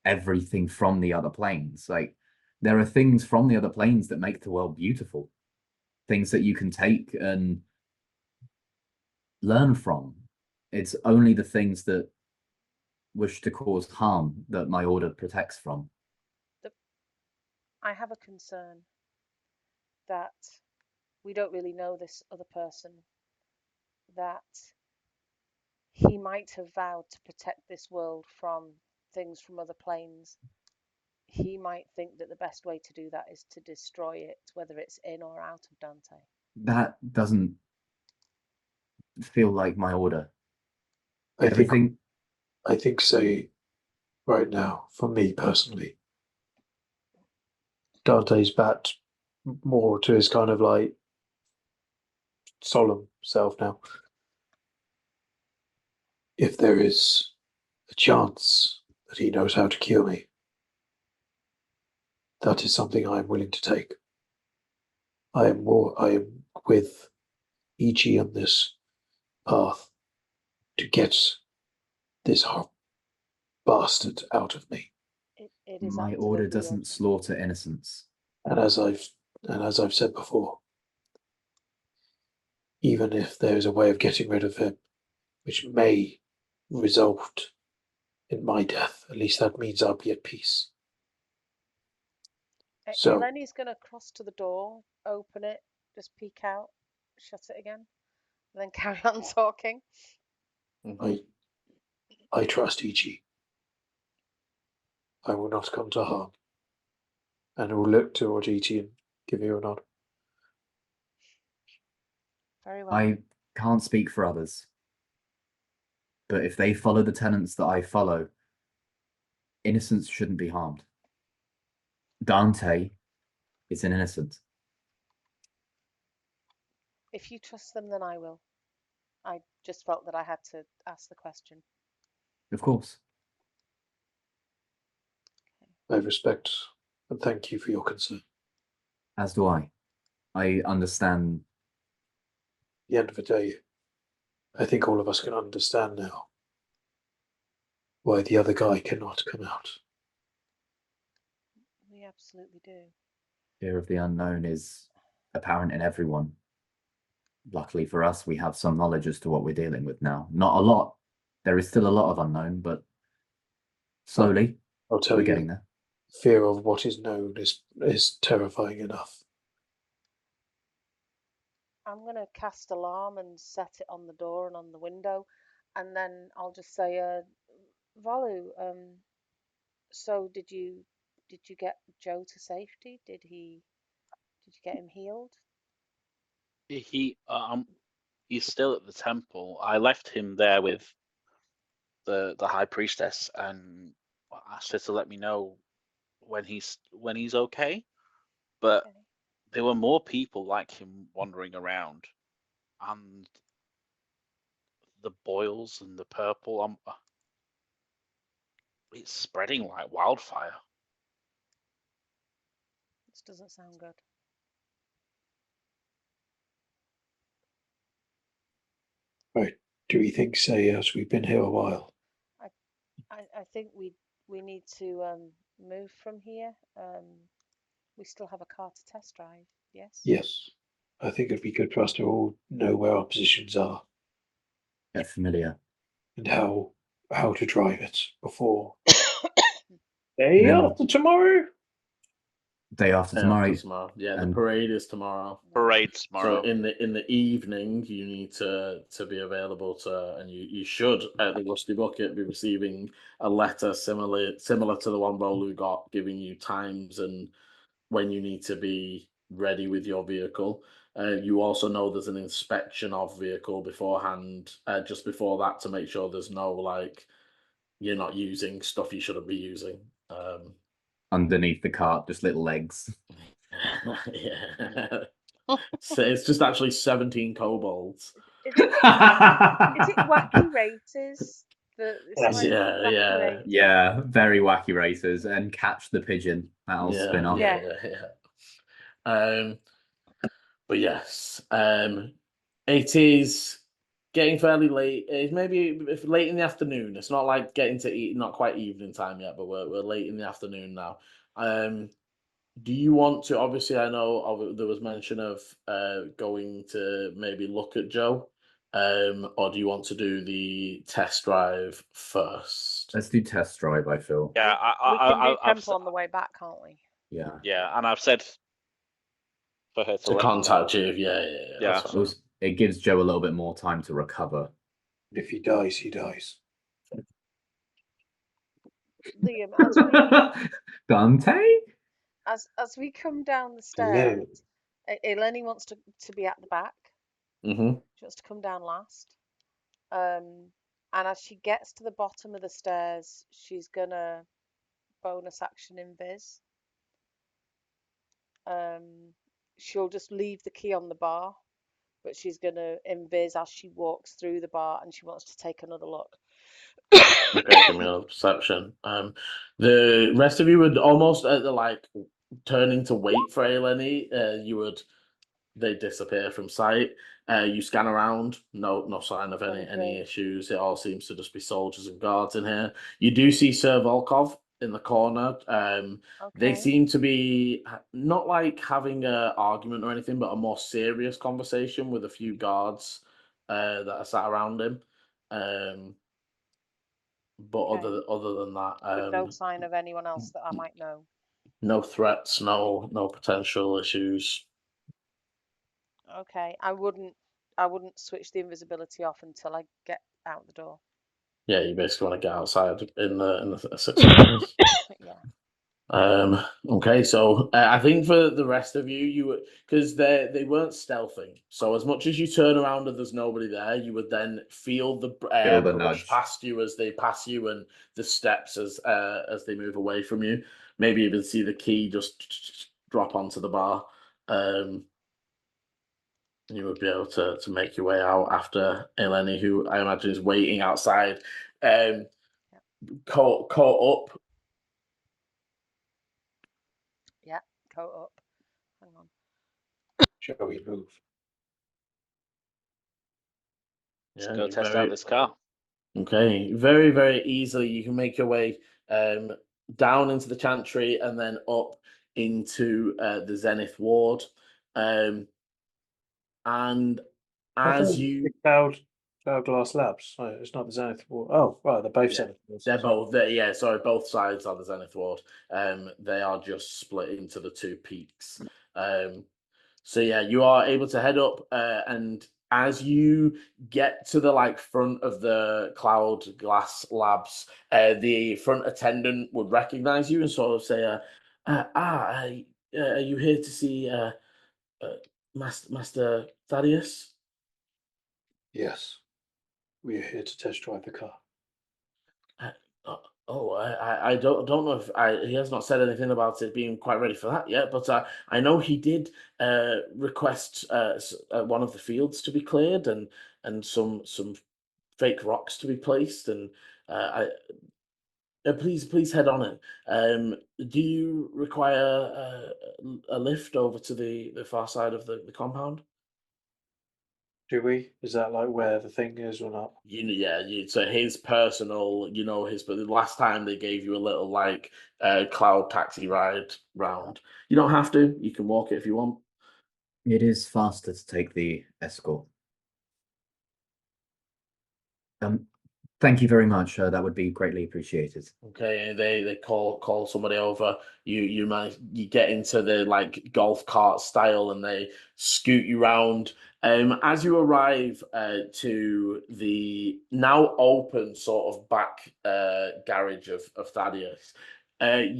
Speaker 5: everything from the other planes. Like, there are things from the other planes that make the world beautiful, things that you can take and learn from. It's only the things that wish to cause harm that my order protects from.
Speaker 3: I have a concern that we don't really know this other person, that he might have vowed to protect this world from things from other planes. He might think that the best way to do that is to destroy it, whether it's in or out of Dante.
Speaker 5: That doesn't feel like my order.
Speaker 4: I think say right now, for me personally, Dante's back more to his kind of like solemn self now. If there is a chance that he knows how to cure me, that is something I am willing to take. I am with Ichi on this path to get this bastard out of me.
Speaker 3: It is
Speaker 5: My order doesn't slaughter innocents.
Speaker 4: And as I've said before, even if there is a way of getting rid of him, which may result in my death, at least that means I'll be at peace. So-
Speaker 3: Eleni's going to cross to the door, open it, just peek out, shut it again, and then carry on talking.
Speaker 4: I trust Ichi. I will not come to harm. And will look towards Ichi and give you a nod.
Speaker 3: Very well.
Speaker 5: I can't speak for others, but if they follow the tenets that I follow, innocents shouldn't be harmed. Dante is an innocent.
Speaker 3: If you trust them, then I will. I just felt that I had to ask the question.
Speaker 5: Of course.
Speaker 4: I respect and thank you for your concern.
Speaker 5: As do I. I understand.
Speaker 4: At the end of the day, I think all of us can understand now why the other guy cannot come out.
Speaker 3: We absolutely do.
Speaker 5: Fear of the unknown is apparent in everyone. Luckily for us, we have some knowledge as to what we're dealing with now. Not a lot. There is still a lot of unknown, but slowly
Speaker 4: I'll tell
Speaker 5: we're
Speaker 4: you,
Speaker 5: getting there.
Speaker 4: fear of what is known is terrifying enough.
Speaker 3: I'm going to cast alarm and set it on the door and on the window, and then I'll just say, Volu, so did you get Joe to safety? Did you get him healed?
Speaker 2: He's still at the temple. I left him there with the high priestess and asked her to let me know when he's okay. But
Speaker 3: Okay.
Speaker 2: there were more people like him wandering around, and the boils and the purple. It's spreading like wildfire.
Speaker 3: This doesn't sound good.
Speaker 4: Right. Do we think, say, as we've been here a while?
Speaker 3: I think we need to move from here. We still have a car to test drive. Yes.
Speaker 4: Yes. I think it'd be good for us to all know where our positions are
Speaker 5: Get familiar.
Speaker 4: and how to drive it before day
Speaker 5: Then-
Speaker 4: after tomorrow.
Speaker 5: Day after
Speaker 1: Day
Speaker 5: tomorrow.
Speaker 1: after tomorrow. Yeah, the
Speaker 5: and-
Speaker 1: parade is tomorrow.
Speaker 2: Parade tomorrow.
Speaker 1: So in the evening, you need to be available to, and you should at the Rusty Bucket be receiving a letter similar to the one Volu got, giving you times and when you need to be ready with your vehicle. You also know there's an inspection of vehicle beforehand, just before that, to make sure there's no you're not using stuff you shouldn't be using.
Speaker 5: Underneath the cart, just little legs.
Speaker 1: Yeah. So it's just actually 17 kobolds.
Speaker 3: Is it wacky races?
Speaker 4: Yes.
Speaker 1: Yeah.
Speaker 5: Yeah, very wacky races. And catch the pigeon. That'll spin off.
Speaker 1: Yeah. But yes, it is getting fairly late. It's maybe late in the afternoon. It's not like getting to eat, not quite evening time yet, but we're late in the afternoon now. Do you want to? Obviously, I know there was mention of going to maybe look at Joe, or do you want to do the test drive first?
Speaker 5: Let's do test drive, I feel.
Speaker 2: Yeah,
Speaker 3: We can do temple on the way back, can't we?
Speaker 5: Yeah.
Speaker 2: Yeah, and I've said for her to
Speaker 1: To
Speaker 2: let me know.
Speaker 1: contact you, yeah.
Speaker 2: Yeah.
Speaker 1: That's fine.
Speaker 5: It gives Joe a little bit more time to recover.
Speaker 4: If he dies, he dies.
Speaker 3: Liam,
Speaker 5: Dante?
Speaker 3: as we come down the stairs, Eleni wants to be at the back.
Speaker 1: Mm-hmm.
Speaker 3: She wants to come down last. And as she gets to the bottom of the stairs, she's gonna bonus action invis. She'll just leave the key on the bar, but she's gonna invis as she walks through the bar, and she wants to take another look.
Speaker 1: Okay, give me another perception. The rest of you would almost at the turning to wait for Eleni. They disappear from sight. You scan around, no sign of any issues. It all seems to just be soldiers and guards in here. You do see Sir Volkov in the corner. They seem to be not like having an argument or anything, but a more serious conversation with a few guards that are sat around him. But other than that,
Speaker 3: But no sign of anyone else that I might know.
Speaker 1: No threats, no potential issues.
Speaker 3: Okay, I wouldn't switch the invisibility off until I get out the door.
Speaker 1: Yeah, you basically want to get outside in the 6 hours.
Speaker 3: Yeah.
Speaker 1: Okay, so I think for the rest of you because they weren't stealthing. So as much as you turn around and there's nobody there, you would then feel the air
Speaker 5: the
Speaker 1: brush
Speaker 5: nudge.
Speaker 1: past you as they pass you, and the steps as they move away from you. Maybe even see the key just drop onto the bar. You would be able to make your way out after Eleni, who I imagine is waiting outside. Caught up.
Speaker 3: Yeah, coat up. Hang on.
Speaker 4: Shall we move?
Speaker 2: Let's
Speaker 1: Yeah,
Speaker 2: go
Speaker 1: you're
Speaker 2: test
Speaker 1: very
Speaker 2: out this car.
Speaker 1: okay. Very, very easily you can make your way down into the chantry and then up into the Zenith ward. And
Speaker 4: I thought
Speaker 1: as
Speaker 4: it was
Speaker 1: you
Speaker 4: the Cloud Glass Labs. No, it's not the Zenith Ward. Oh, right, they're both
Speaker 1: Yeah,
Speaker 4: Zenith Wards.
Speaker 1: they're
Speaker 4: Sorry.
Speaker 1: both yeah, sorry, both sides are the Zenith ward. They are just split into the two peaks. So yeah, you are able to head up, and as you get to the front of the Cloud Glass Labs, the front attendant would recognize you and sort of say, are you here to see Master Thaddeus?"
Speaker 4: Yes, we are here to test drive the car.
Speaker 1: I don't know if he has not said anything about it being quite ready for that yet, but I know he did request one of the fields to be cleared and some fake rocks to be placed, and please head on it. Do you require a lift over to the far side of the compound?
Speaker 4: Do we? Is that like where the thing is or not?
Speaker 1: So his personal, but the last time they gave you a little cloud taxi ride round. You don't have to. You can walk it if you want.
Speaker 5: It is faster to take the escort. Thank you very much. That would be greatly appreciated.
Speaker 1: Okay, they call somebody over. You get into the golf cart style, and they scoot you round. As you arrive to the now open sort of back garage of Thaddeus, as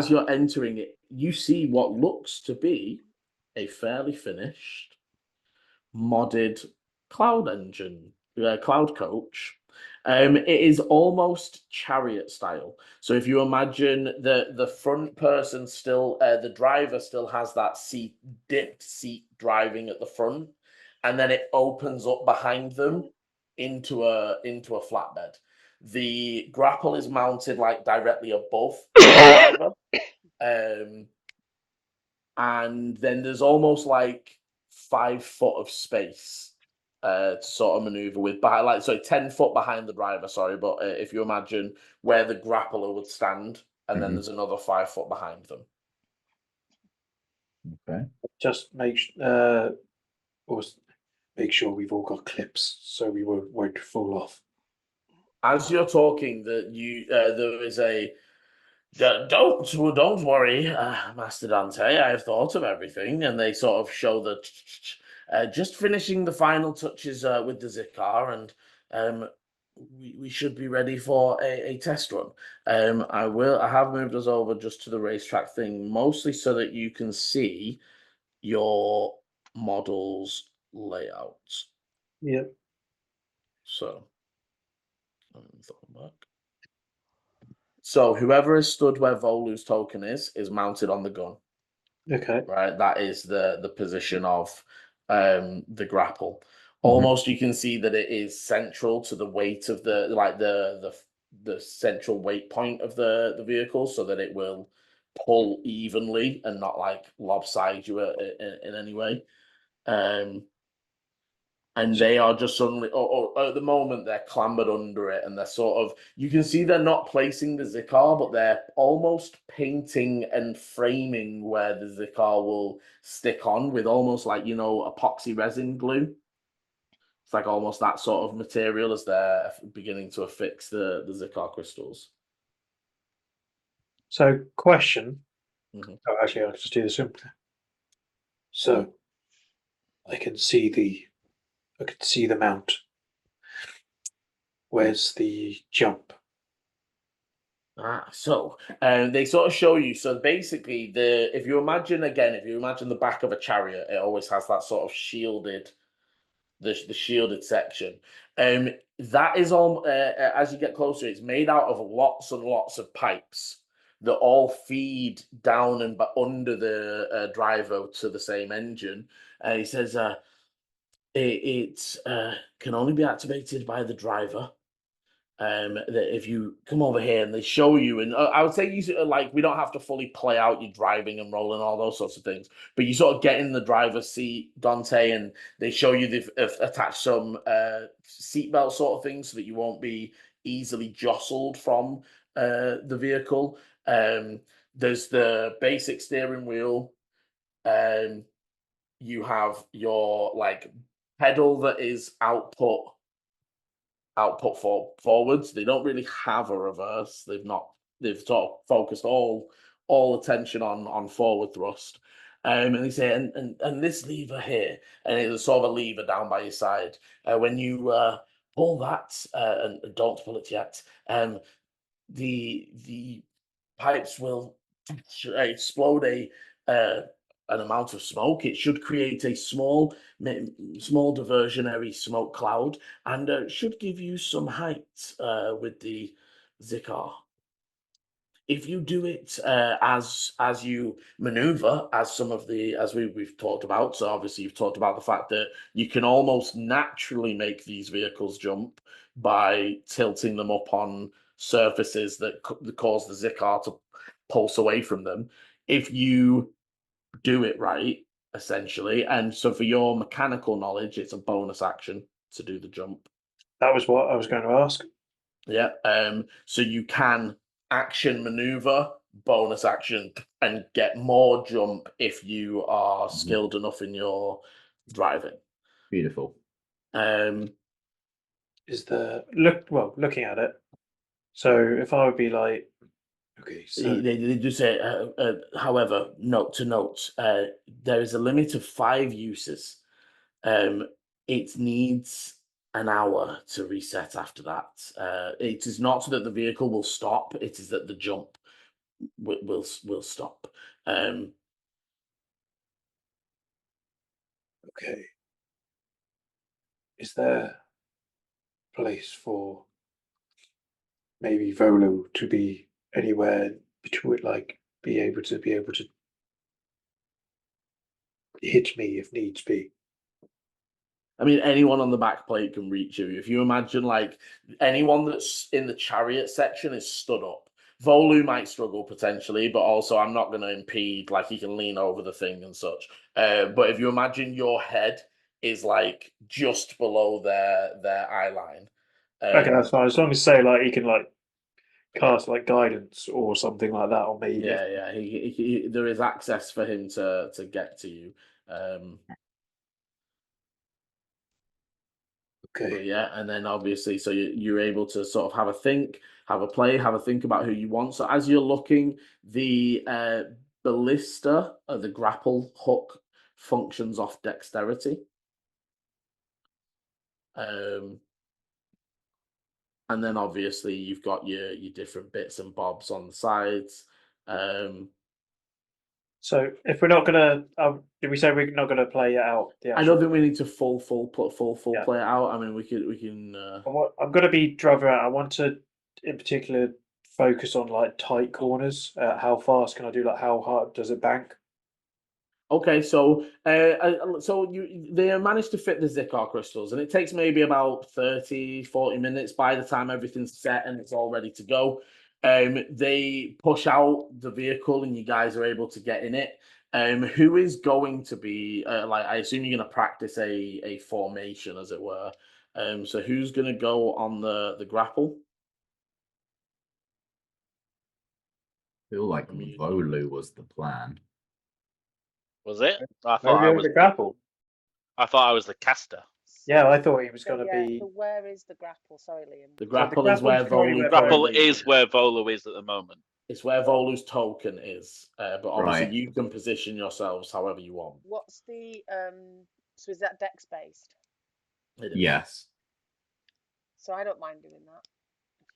Speaker 1: you're entering it, you see what looks to be a fairly finished, modded cloud engine, cloud coach. It is almost chariot style. So if you imagine the front person still, the driver still has that dipped seat driving at the front, and then it opens up behind them into a flatbed. The grapple is mounted directly above the driver. And then there's almost 5 foot of space to sort of maneuver with, 10 foot behind the driver, sorry, but if you imagine where the grappler would stand, and then there's another 5 foot behind them.
Speaker 5: Okay.
Speaker 4: Just make sure we've all got clips so we won't fall off.
Speaker 1: As you're talking, that there is a don't worry, Master Dante. I've thought of everything, and they sort of show that just finishing the final touches with the Zikar, and we should be ready for a test run. I have moved us over just to the racetrack thing, mostly so that you can see your model's layout.
Speaker 4: Yep.
Speaker 1: So, back. So whoever is stood where Volu's token is mounted on the gun.
Speaker 4: Okay.
Speaker 1: Right, that is the position of the grapple. Almost you can see that it is central to the weight of the central weight point of the vehicle, so that it will pull evenly and not lopside you in any way. And they are just suddenly, at the moment, they're clambered under it, and they're sort of, you can see they're not placing the Zikar, but they're almost painting and framing where the Zikar will stick on with almost epoxy resin glue. It's almost that sort of material as they're beginning to affix the Zikar crystals.
Speaker 4: So, question.
Speaker 1: Mhm.
Speaker 4: Oh, actually, I'll just do this simply. So, I can see the mount. Where's the jump?
Speaker 1: So they sort of show you. So basically, if you imagine the back of a chariot, it always has that sort of shielded, the shielded section. That is all. As you get closer, it's made out of lots and lots of pipes that all feed down and under the driver to the same engine. And he says, it can only be activated by the driver. That if you come over here and they show you, and I would say use it like we don't have to fully play out your driving and rolling all those sorts of things, but you sort of get in the driver's seat, Dante, and they show you they've attached some seatbelt sort of things so that you won't be easily jostled from the vehicle. There's the basic steering wheel. You have your like pedal that is output forwards. They don't really have a reverse. They've sort of focused all attention on forward thrust. And they say, and this lever here, and it's sort of a lever down by your side. When you pull that, and don't pull it yet, the pipes will explode an amount of smoke. It should create a small diversionary smoke cloud, and should give you some height with the Zikar. If you do it as you maneuver, as we've talked about, so obviously you've talked about the fact that you can almost naturally make these vehicles jump by tilting them up on surfaces that cause the Zikar to pulse away from them. If you do it right, essentially, and so for your mechanical knowledge, it's a bonus action to do the jump.
Speaker 4: That was what I was going to ask.
Speaker 1: Yeah. So you can action maneuver, bonus action, and get more jump if you are skilled enough in your driving.
Speaker 5: Beautiful.
Speaker 4: Is the looking at it? So if I would be like, okay, so
Speaker 1: They do say, however, note to note, there is a limit of 5 uses. It needs an hour to reset after that. It is not so that the vehicle will stop, it is that the jump will stop.
Speaker 4: okay, is there a place for maybe Volu to be anywhere between, like be able to hit me if needs be?
Speaker 1: I mean, anyone on the back plate can reach you. If you imagine, like, anyone that's in the chariot section is stood up. Volu might struggle potentially, but also I'm not going to impede. Like, he can lean over the thing and such. But if you imagine your head is like just below their eye line.
Speaker 4: Okay, that's fine. As long as say like he can like cast like guidance or something like that on me.
Speaker 1: Yeah. There is access for him to get to you.
Speaker 4: Okay.
Speaker 1: But yeah, and then obviously, so you're able to sort of have a think about who you want. So as you're looking, the ballista, the grapple hook, functions off dexterity. And then obviously you've got your different bits and bobs on the sides.
Speaker 4: So if we're not gonna, did we say we're not gonna play it out?
Speaker 1: I don't think we need to full
Speaker 4: Yeah.
Speaker 1: play it out. I mean, we can.
Speaker 4: I'm gonna be driver out. I want to, in particular, focus on like tight corners. How fast can I do? Like how hard does it bank?
Speaker 1: Okay, so they managed to fit the Zikar crystals, and it takes maybe about 30-40 minutes by the time everything's set and it's all ready to go. They push out the vehicle and you guys are able to get in it. Who is going to be like? I assume you're going to practice a formation, as it were. So who's going to go on the grapple?
Speaker 5: I feel like Volu was the plan.
Speaker 2: Was it? I thought
Speaker 4: Maybe
Speaker 2: I
Speaker 4: over
Speaker 2: was
Speaker 4: the grapple.
Speaker 2: I thought I was the caster.
Speaker 4: Yeah, I thought he was
Speaker 3: So,
Speaker 4: gonna be.
Speaker 3: so where is the grapple? Sorry, Liam.
Speaker 1: The grapple
Speaker 4: grapple's
Speaker 1: is where
Speaker 4: probably
Speaker 1: Volu
Speaker 4: where
Speaker 2: Grapple
Speaker 1: currently
Speaker 2: is where Volu is at the moment.
Speaker 1: It's where Volu's token is, but obviously
Speaker 5: Right.
Speaker 1: you can position yourselves however you want.
Speaker 3: What's the so is that dex based?
Speaker 1: It is.
Speaker 5: Yes.
Speaker 3: So I don't mind doing that.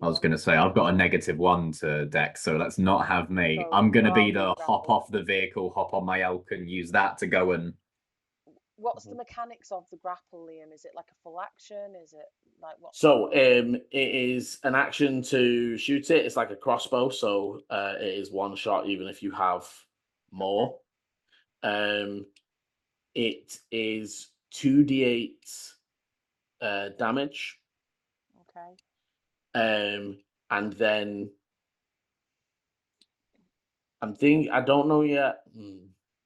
Speaker 5: I was going to say, I've got a -1 to dex, so let's not have me.
Speaker 3: So
Speaker 5: I'm going to
Speaker 3: I'll
Speaker 5: be
Speaker 3: be
Speaker 5: the hop
Speaker 3: grappled.
Speaker 5: off the vehicle, hop on my elk, and use that to go and.
Speaker 3: What's the mechanics of the grapple, Liam? Is it like a full action? Is it like what?
Speaker 1: So it is an action to shoot it. It's like a crossbow, so it is one shot even if you have more. It is 2d8 damage.
Speaker 3: Okay.
Speaker 1: And then I don't know yet.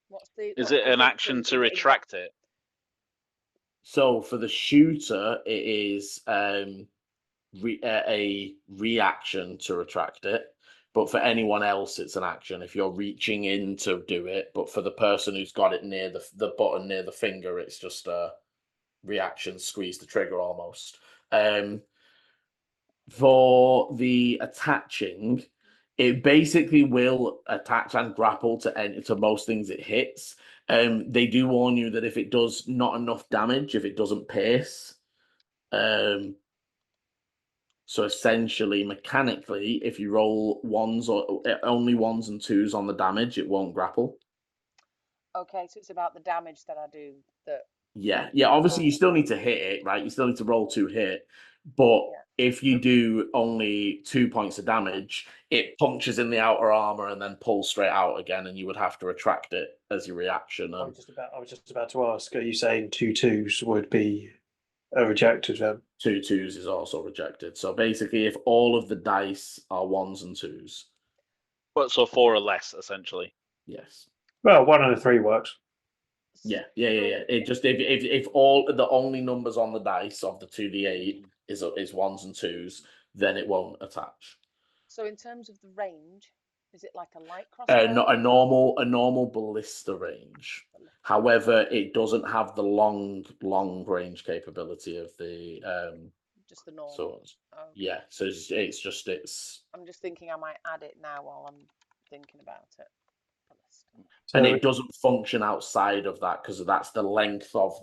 Speaker 3: What's the?
Speaker 2: Is it an action to retract it?
Speaker 1: So for the shooter, it is a reaction to retract it. But for anyone else, it's an action if you're reaching in to do it. But for the person who's got it near the button near the finger, it's just a reaction, squeeze the trigger almost. For the attaching, it basically will attach and grapple to most things it hits. They do warn you that if it does not enough damage, if it doesn't pierce, so essentially, mechanically, if you roll ones or only ones and twos on the damage, it won't grapple.
Speaker 3: Okay, so it's about the damage that I do.
Speaker 1: Yeah. Obviously, you still need to hit it, right? You still need to roll to hit, but if you do only 2 points of damage, it punctures in the outer armor and then pulls straight out again, and you would have to retract it as your reaction.
Speaker 4: I was just about to ask. Are you saying 2 2s would be rejected then?
Speaker 1: 2 2s is also rejected. So basically, if all of the dice are ones and twos,
Speaker 2: But so 4 or less, essentially.
Speaker 1: yes.
Speaker 4: Well, 1 and a 3 works.
Speaker 1: Yeah. It just if all the only numbers on the dice of the 2d8 is ones and twos, then it won't attach.
Speaker 3: So in terms of the range, is it like a light crossbow?
Speaker 1: Not a normal ballista range. However, it doesn't have the long range capability of the
Speaker 3: just the normal.
Speaker 1: swords. Okay. Yeah, so it's.
Speaker 3: I'm just thinking I might add it now while I'm thinking about it.
Speaker 1: So and it doesn't function outside of that because that's the length of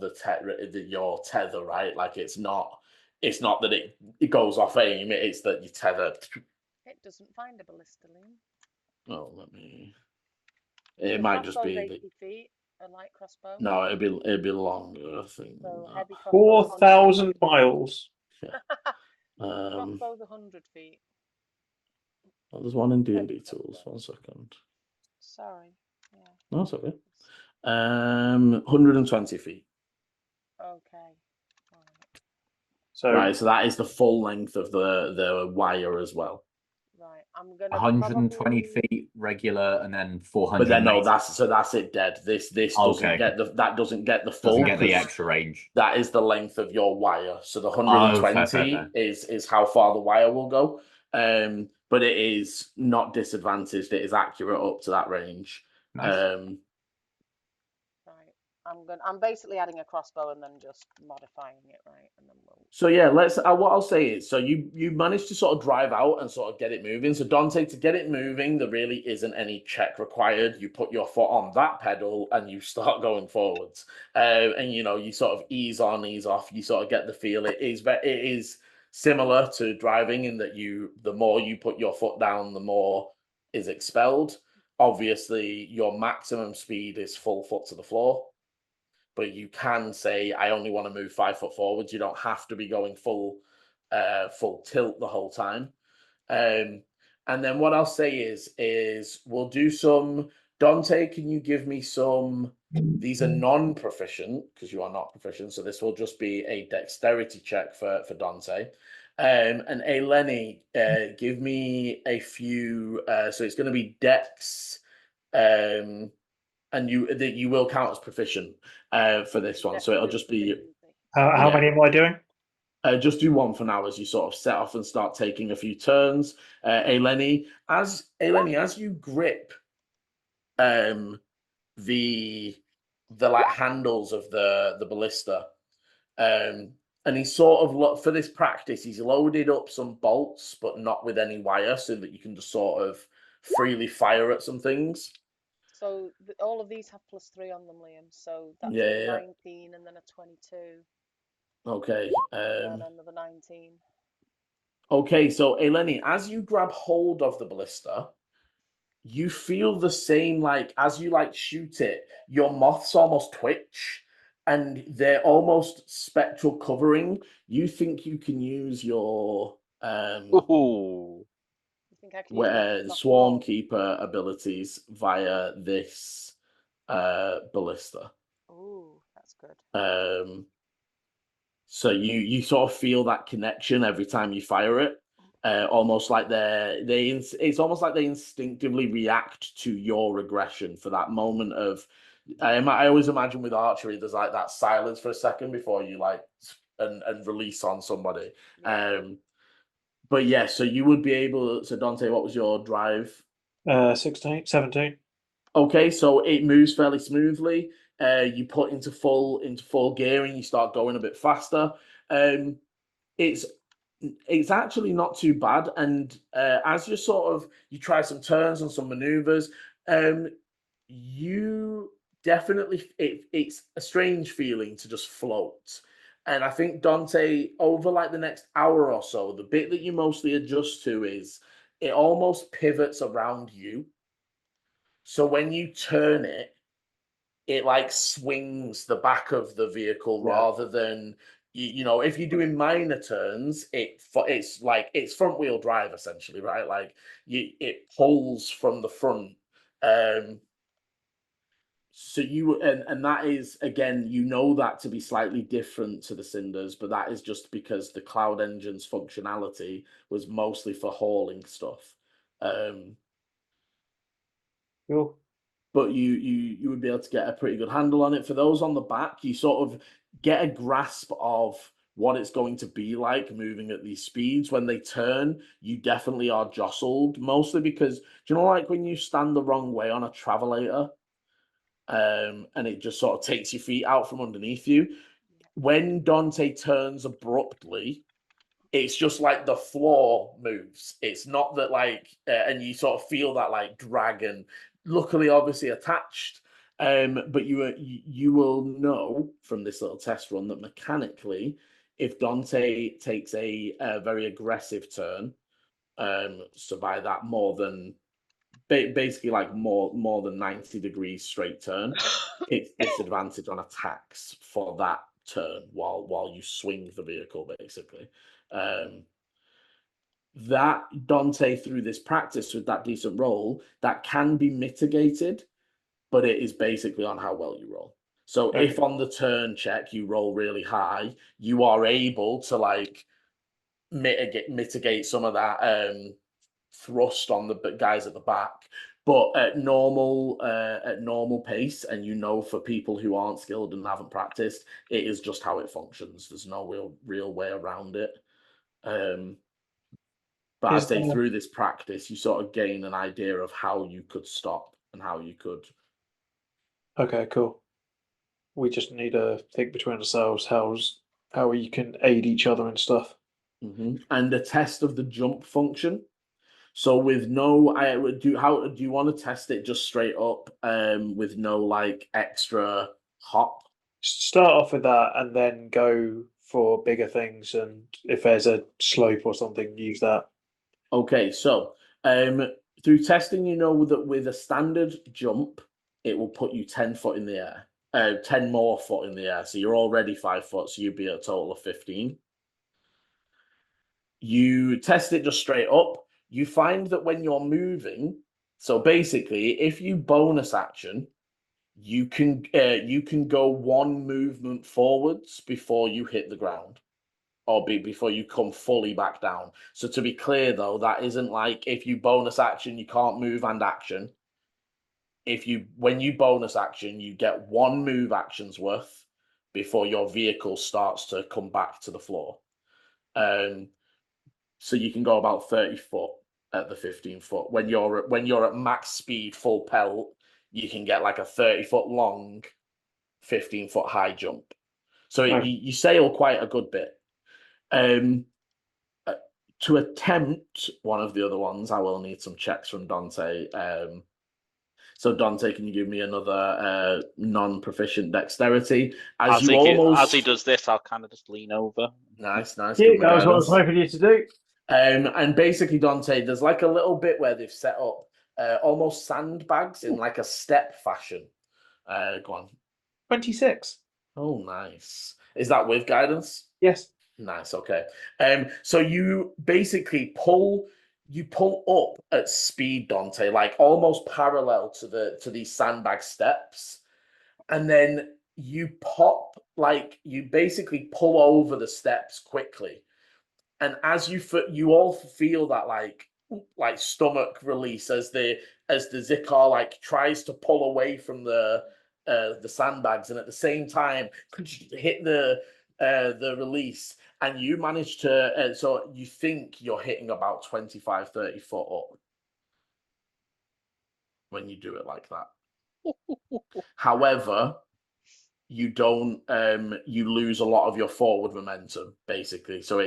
Speaker 1: your tether, right? Like it's not that it goes off aim. It's that you tether.
Speaker 3: It doesn't find a ballista, Liam.
Speaker 1: Oh, let me. It might just be
Speaker 3: 80 feet. A light crossbow.
Speaker 1: No, it'd be longer. I think.
Speaker 3: So heavy
Speaker 4: 4,000 miles.
Speaker 1: Yeah.
Speaker 3: Crossbow's 100 feet.
Speaker 1: Well, there's one in D&D tools. 1 second.
Speaker 3: Sorry. Yeah.
Speaker 1: No, it's okay. 120 feet.
Speaker 3: Okay.
Speaker 1: So that is the full length of the wire as well.
Speaker 3: Right. I'm gonna
Speaker 5: 120 feet regular, and then 400.
Speaker 1: But then no, that's it dead. This doesn't get that doesn't get the full.
Speaker 5: Doesn't get the extra range.
Speaker 1: That is the length of your wire. So the 120
Speaker 5: fair.
Speaker 1: is how far the wire will go. But it is not disadvantaged. It is accurate up to that range.
Speaker 5: Nice.
Speaker 3: I'm basically adding a crossbow and then just modifying it, right? And then
Speaker 1: So yeah, what I'll say is, so you managed to sort of drive out and sort of get it moving. So Dante, to get it moving, there really isn't any check required. You put your foot on that pedal and you start going forwards. And you sort of ease on, ease off. You sort of get the feel. It is similar to driving in that the more you put your foot down, the more is expelled. Obviously, your maximum speed is full foot to the floor. But you can say, I only want to move 5 foot forwards. You don't have to be going full tilt the whole time. And then what I'll say is we'll do some. Dante, can you give me some? These are non-proficient because you are not proficient. So this will just be a dexterity check for Dante. And Eleni, give me a few. So it's going to be dex. And you will count as proficient for this one. So it'll just be.
Speaker 4: How many am I doing?
Speaker 1: Just do one for now as you sort of set off and start taking a few turns. Eleni, as you grip the like handles of the ballista, and he's sort of for this practice, he's loaded up some bolts, but not with any wire, so that you can just sort of freely fire at some things.
Speaker 3: So all of these have +3 on them, Liam. So that's
Speaker 1: Yeah,
Speaker 3: a
Speaker 1: yeah.
Speaker 3: 19 and then a 22,
Speaker 1: Okay.
Speaker 3: and then another 19.
Speaker 1: Okay, so Eleni, as you grab hold of the ballista, you feel the same, like as you like shoot it, your moths almost twitch and they're almost spectral covering. You think you can use your
Speaker 2: Ooh.
Speaker 3: You think I can use them to knock them
Speaker 1: swarm
Speaker 3: off?
Speaker 1: keeper abilities via this ballista.
Speaker 3: Ooh, that's good.
Speaker 1: So you sort of feel that connection every time you fire it. Almost like it's almost like they instinctively react to your aggression for that moment of. I always imagine with archery, there's like that silence for a second before you like and release on somebody.
Speaker 3: Yeah.
Speaker 1: But yeah, so you would be able. So Dante, what was your drive?
Speaker 4: 16, 17.
Speaker 1: Okay, so it moves fairly smoothly. You put into full gear and you start going a bit faster. It's it's actually not too bad. And as you try some turns and some maneuvers, you definitely it's a strange feeling to just float. And I think Dante, over like the next hour or so, the bit that you mostly adjust to is it almost pivots around you. So when you turn it, it like swings the back of the vehicle
Speaker 4: Yeah.
Speaker 1: rather than if you're doing minor turns, it's like it's front wheel drive essentially, right? Like it pulls from the front. So and that is again, that to be slightly different to the Cinders, but that is just because the Cloud Engine's functionality was mostly for hauling stuff.
Speaker 4: Cool.
Speaker 1: But you would be able to get a pretty good handle on it. For those on the back, you sort of get a grasp of what it's going to be like moving at these speeds. When they turn, you definitely are jostled, mostly because, do you know, like when you stand the wrong way on a travelator, and it just sort of takes your feet out from underneath you. When Dante turns abruptly, it's just like the floor moves. It's not that like, and you sort of feel that like drag, and luckily, obviously attached. But you will know from this little test run that mechanically, if Dante takes a very aggressive turn, so by that more than basically like more than 90 degrees straight turn, it's disadvantage on attacks for that turn while you swing the vehicle basically. That Dante, through this practice with that decent roll, that can be mitigated, but it is basically on how well you roll. So
Speaker 4: Okay.
Speaker 1: if on the turn check you roll really high, you are able to like mitigate some of that thrust on the guys at the back. But at normal pace, and for people who aren't skilled and haven't practiced, it is just how it functions. There's no real way around it. But I'd say through this practice, you sort of gain an idea of how you could stop and how you could.
Speaker 4: Okay, cool. We just need to think between ourselves how we can aid each other and stuff.
Speaker 1: And the test of the jump function. So with no, how do you want to test it just straight up, with no like extra hop?
Speaker 4: Start off with that and then go for bigger things. And if there's a slope or something, use that.
Speaker 1: Okay, so through testing, you know that with a standard jump, it will put you 10 foot in the air, 10 more foot in the air. So you're already 5 foot, so you'd be at a total of 15. You test it just straight up. You find that when you're moving, so basically, if you bonus action, you can go one movement forwards before you hit the ground, or before you come fully back down. So to be clear, though, that isn't like if you bonus action, you can't move and action. When you bonus action, you get one move action's worth before your vehicle starts to come back to the floor. So you can go about 30 foot at the 15 foot. When you're at max speed, full pelt, you can get like a 30-foot long, 15-foot high jump. So you sail quite a good bit. to attempt one of the other ones, I will need some checks from Dante. So Dante, can you give me another non-proficient dexterity?
Speaker 2: As he does this, I'll kind of just lean over.
Speaker 1: Nice.
Speaker 4: Yeah,
Speaker 1: Good
Speaker 4: that was what I was
Speaker 1: guidance.
Speaker 4: hoping you to do.
Speaker 1: And basically, Dante, there's like a little bit where they've set up almost sandbags in like a step fashion. Go on.
Speaker 4: 26.
Speaker 1: Oh, nice. Is that with guidance?
Speaker 4: Yes.
Speaker 1: Nice. Okay. So you basically pull up at speed, Dante, like almost parallel to these sandbag steps, and then you basically pull over the steps quickly. And as you all feel that like stomach release as the Zikar like tries to pull away from the sandbags, and at the same time hit the release, and you manage to so you think you're hitting about 25-30 foot up when you do it like that. However, you don't you lose a lot of your forward momentum basically, so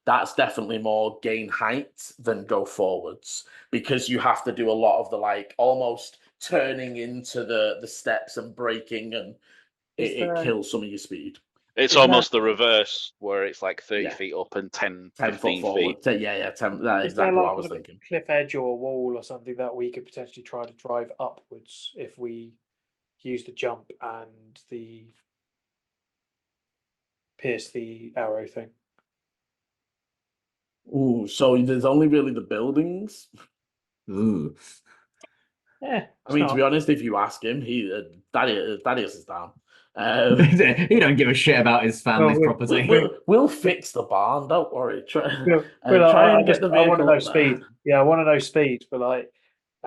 Speaker 1: that's definitely more gain height than go forwards, because you have to do a lot of the like almost turning into the steps and braking, and it kills some of your speed.
Speaker 2: It's almost the reverse, where it's like 30 feet up and 10
Speaker 1: foot
Speaker 2: 15
Speaker 1: forward.
Speaker 2: feet.
Speaker 1: Yeah, 10. That's
Speaker 4: Is there
Speaker 1: exactly
Speaker 4: like
Speaker 1: what I was
Speaker 4: a
Speaker 1: thinking.
Speaker 4: cliff edge or a wall or something that we could potentially try to drive upwards if we use the jump and the pierce the arrow thing?
Speaker 1: Ooh, so there's only really the buildings.
Speaker 5: Ooh.
Speaker 4: Yeah.
Speaker 1: I mean, to be honest, if you ask him, Thaddeus is down.
Speaker 5: He don't give a shit about his family's property.
Speaker 1: We'll fix the barn. Don't worry. Try
Speaker 4: I
Speaker 1: and get the vehicle.
Speaker 4: I want to know
Speaker 1: there.
Speaker 4: speed. Yeah, I want to know speed, but like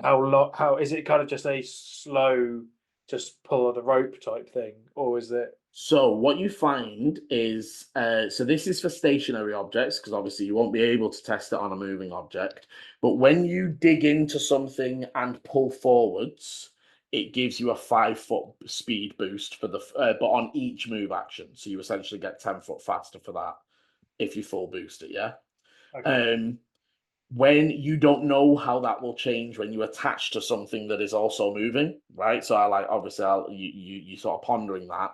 Speaker 4: how is it kind of just a slow, just pull of the rope type thing, or is it?
Speaker 1: So what you find is, so this is for stationary objects, because obviously you won't be able to test it on a moving object. But when you dig into something and pull forwards, it gives you a 5-foot speed boost for the, but on each move action. So you essentially get 10 foot faster for that if you full boost it. Yeah.
Speaker 4: Okay.
Speaker 1: When you don't know how that will change when you attach to something that is also moving, right? So you sort of pondering that.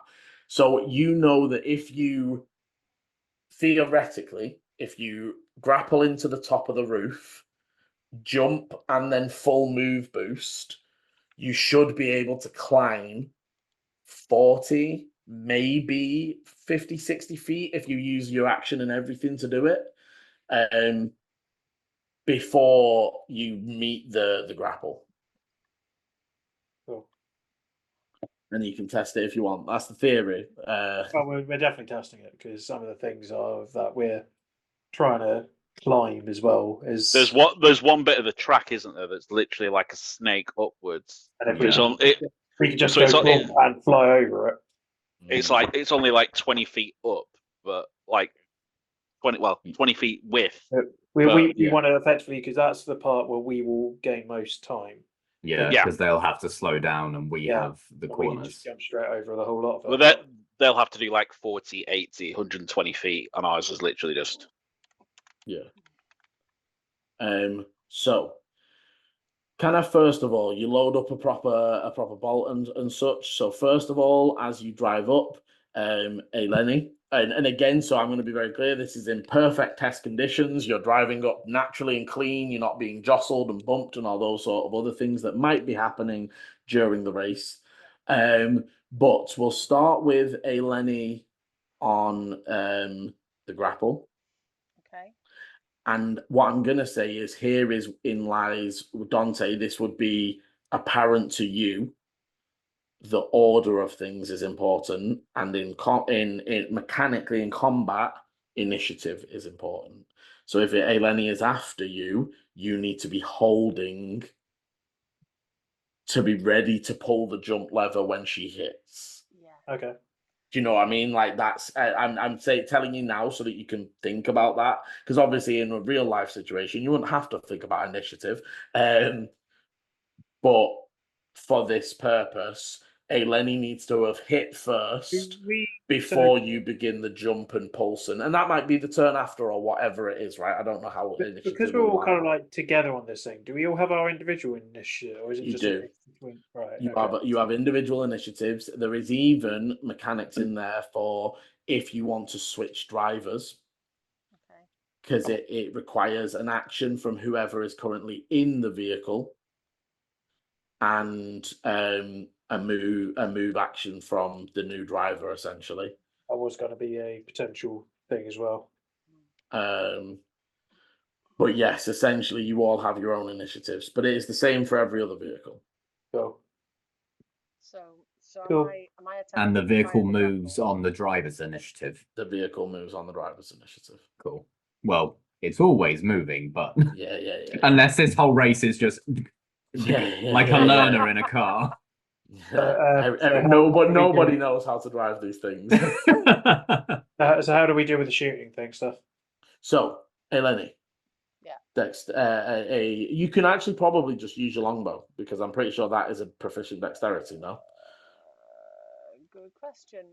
Speaker 1: So you know that if you grapple into the top of the roof, jump, and then full move boost, you should be able to climb 40, maybe 50, 60 feet if you use your action and everything to do it. Before you meet the grapple.
Speaker 4: Cool.
Speaker 1: And you can test it if you want. That's the theory.
Speaker 4: Well, we're definitely testing it because some of the things are that we're trying to climb as well.
Speaker 2: There's one bit of the track, isn't there, that's literally like a snake upwards.
Speaker 4: And if
Speaker 2: we
Speaker 4: could just and fly over it.
Speaker 2: It's only like 20 feet up, but like 20 feet width.
Speaker 4: We want to effectively, because that's the part where we will gain most time.
Speaker 5: Yeah, because they'll have to slow down and we have the corners.
Speaker 4: We can just jump straight over the whole lot of it.
Speaker 2: Well, they'll have to do like 40, 80, 120 feet, and ours is literally just...
Speaker 1: Yeah. So, kind of first of all, you load up a proper bolt and such. So first of all, as you drive up, Eleni, and again, so I'm going to be very clear, this is in perfect test conditions. You're driving up naturally and clean. You're not being jostled and bumped and all those sort of other things that might be happening during the race. But we'll start with Eleni on the grapple.
Speaker 3: Okay.
Speaker 1: And what I'm going to say is in lies Dante, this would be apparent to you. The order of things is important, and in mechanically in combat, initiative is important. So if Eleni is after you, you need to be holding to be ready to pull the jump lever when she hits.
Speaker 3: Yeah.
Speaker 4: Okay.
Speaker 1: Do you know what I mean? Like that's I'm telling you now so that you can think about that, because obviously in a real life situation you wouldn't have to think about initiative, but for this purpose, Eleni needs to have hit first.
Speaker 4: Do we
Speaker 1: before you begin the jump and pulsing, and that might be the turn after or whatever it is, right? I don't know how initiative
Speaker 4: Because we're
Speaker 1: will
Speaker 4: all kind
Speaker 1: lie.
Speaker 4: of like together on this thing. Do we all have our individual initiative, or is it
Speaker 1: You
Speaker 4: just
Speaker 1: do.
Speaker 4: a mix between? Right.
Speaker 1: You
Speaker 4: okay.
Speaker 1: have individual initiatives. There is even mechanics in there for if you want to switch drivers,
Speaker 3: Okay.
Speaker 1: because it requires an action from whoever is currently in the vehicle, and a move action from the new driver, essentially.
Speaker 4: That was going to be a potential thing as well.
Speaker 1: But yes, essentially you all have your own initiatives, but it is the same for every other vehicle.
Speaker 4: Go.
Speaker 3: So
Speaker 4: Cool.
Speaker 3: am I
Speaker 5: And the
Speaker 3: attempting to
Speaker 5: vehicle
Speaker 3: fire the
Speaker 5: moves
Speaker 3: grapple?
Speaker 5: on the driver's initiative.
Speaker 1: The vehicle moves on the driver's initiative.
Speaker 5: Cool. Well, it's always moving, but
Speaker 1: Yeah.
Speaker 5: unless this whole race is just like a learner in a car.
Speaker 1: Nobody knows how to drive these things.
Speaker 4: So how do we deal with the shooting thing stuff?
Speaker 1: So, Eleni.
Speaker 3: Yeah.
Speaker 1: You can actually probably just use your longbow, because I'm pretty sure that is a proficient dexterity, no?
Speaker 3: Good question.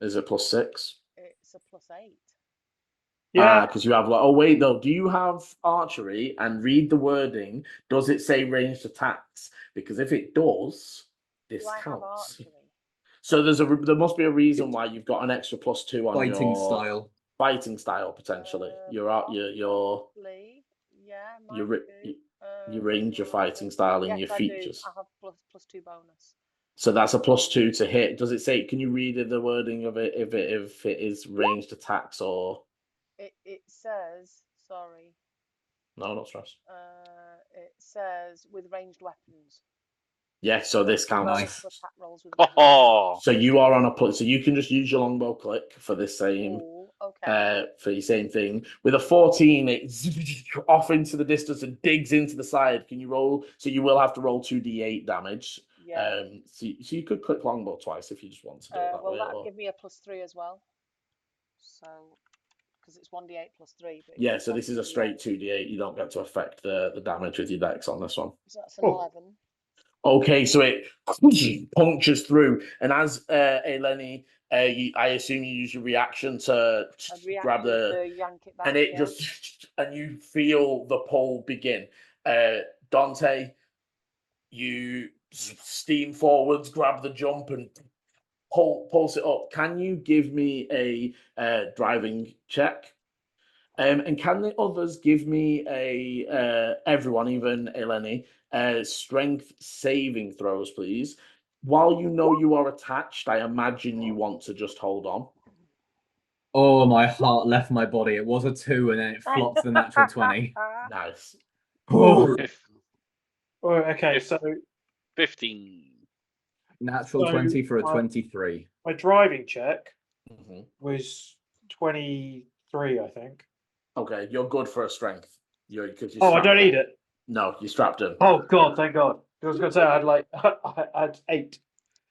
Speaker 1: Is it +6?
Speaker 3: It's a +8.
Speaker 4: Yeah.
Speaker 1: Because you have oh wait, though, do you have archery? And read the wording. Does it say ranged attacks? Because if it does, this
Speaker 3: Do I have
Speaker 1: counts.
Speaker 3: archery?
Speaker 1: So there must be a reason why you've got an extra +2 on
Speaker 5: Fighting
Speaker 1: your
Speaker 5: style.
Speaker 1: fighting style, potentially.
Speaker 3: Possibly. Yeah.
Speaker 1: You range your fighting style in
Speaker 3: yes,
Speaker 1: your
Speaker 3: I
Speaker 1: features.
Speaker 3: do. I have +2 bonus.
Speaker 1: So that's a +2 to hit. Does it say? Can you read the wording of it if it is ranged attacks or?
Speaker 3: It says. Sorry.
Speaker 1: No, not stress.
Speaker 3: It says with ranged weapons.
Speaker 1: Yeah, so this counts.
Speaker 3: Bonus to attack rolls with
Speaker 2: Oh,
Speaker 1: So you are on a so you can just use your longbow click for this same.
Speaker 3: Ooh, okay.
Speaker 1: For the same thing. With a 14, it's off into the distance and digs into the side. Can you roll? So you will have to roll 2d8 damage.
Speaker 3: Yeah.
Speaker 1: So you could click longbow twice if you just want to do it that
Speaker 3: Well,
Speaker 1: way.
Speaker 3: that'd give me a +3 as well. So, because it's 1d8 +3. But
Speaker 1: yeah, so this is a straight 2d8. You don't get to affect the damage with your dex on this one.
Speaker 3: So that's an 11.
Speaker 1: Okay, so it punctures through, and as Eleni, I assume you use your reaction to grab
Speaker 3: to yank it back,
Speaker 1: and it just and you feel the pull begin. Dante, you steam forwards, grab the jump, and pulse it up. Can you give me a driving check? And can the others give me everyone, even Eleni, strength saving throws, please? While you know you are attached, I imagine you want to just hold on.
Speaker 5: Oh, my heart left my body. It was a 2 and then it flopped the natural 20.
Speaker 1: Nice.
Speaker 5: Oh,
Speaker 4: Okay, so
Speaker 2: 15.
Speaker 5: natural 20 for a 23.
Speaker 4: My driving check was 23, I think.
Speaker 1: Okay, you're good for a strength.
Speaker 4: I don't need it.
Speaker 1: No, you strapped in.
Speaker 4: Oh God, thank God. I was going to say I had 8.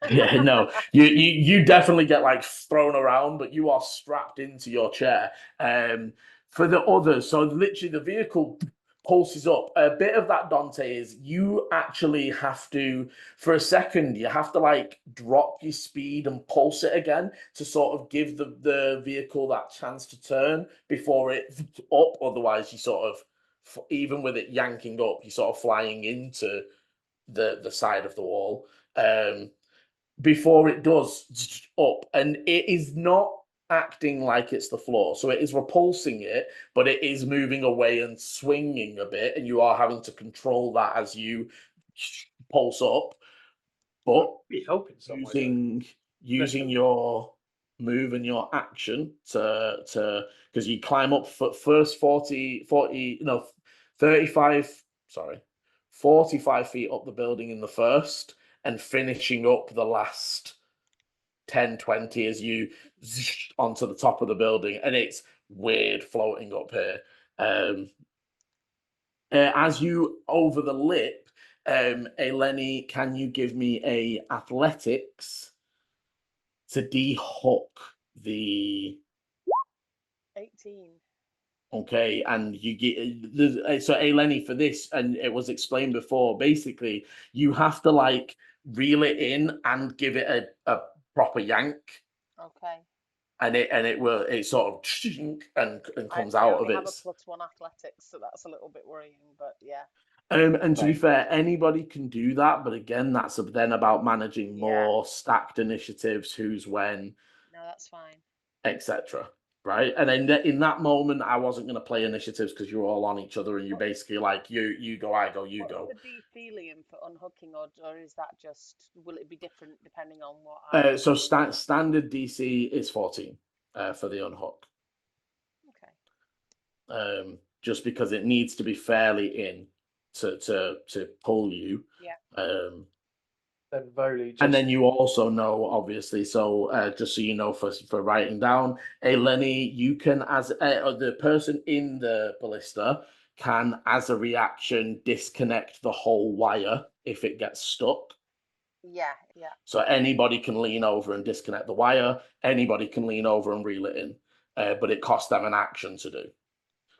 Speaker 1: Yeah, no, you definitely get like thrown around, but you are strapped into your chair. For the others, so literally the vehicle pulses up. A bit of that, Dante, is you actually have to, for a second, you have to like drop your speed and pulse it again to sort of give the vehicle that chance to turn before it up. Otherwise, you sort of, even with it yanking up, you're sort of flying into the side of the wall. Before it does up, and it is not acting like it's the floor, so it is repulsing it, but it is moving away and swinging a bit, and you are having to control that as you pulse up, but
Speaker 4: Be helping
Speaker 1: using your move and your action to because you climb up for first 45 feet up the building in the first, and finishing up the last 10-20 as you onto the top of the building, and it's weird floating up here. As you over the lip, Eleni, can you give me a athletics to de-hook the
Speaker 3: 18.
Speaker 1: Okay, and you get so Eleni for this, and it was explained before. Basically, you have to like reel it in and give it a proper yank.
Speaker 3: Okay.
Speaker 1: And it sort of and comes
Speaker 3: I
Speaker 1: out
Speaker 3: only
Speaker 1: of
Speaker 3: have a
Speaker 1: it.
Speaker 3: +1 athletics, so that's a little bit worrying. But yeah.
Speaker 1: And to be
Speaker 5: Right.
Speaker 1: fair, anybody can do that, but again, that's then about managing
Speaker 3: Yeah.
Speaker 1: more stacked initiatives, who's when,
Speaker 3: No, that's fine.
Speaker 1: etc. Right? And then in that moment, I wasn't going to play initiatives because you're all on each other, and you're basically like you go, I go, you go.
Speaker 3: What's the decelium for unhooking, or is that just, will it be different depending on what I...
Speaker 1: So standard DC is 14 for the unhook.
Speaker 3: Okay.
Speaker 1: Just because it needs to be fairly in to pull you.
Speaker 3: Yeah.
Speaker 4: Then Volu just...
Speaker 1: And then you also know, obviously, so just so you know, for writing down, Lenny, you can, as the person in the ballista, can, as a reaction, disconnect the whole wire if it gets stuck.
Speaker 3: Yeah, yeah.
Speaker 1: So anybody can lean over and disconnect the wire. Anybody can lean over and reel it in, but it costs them an action to do.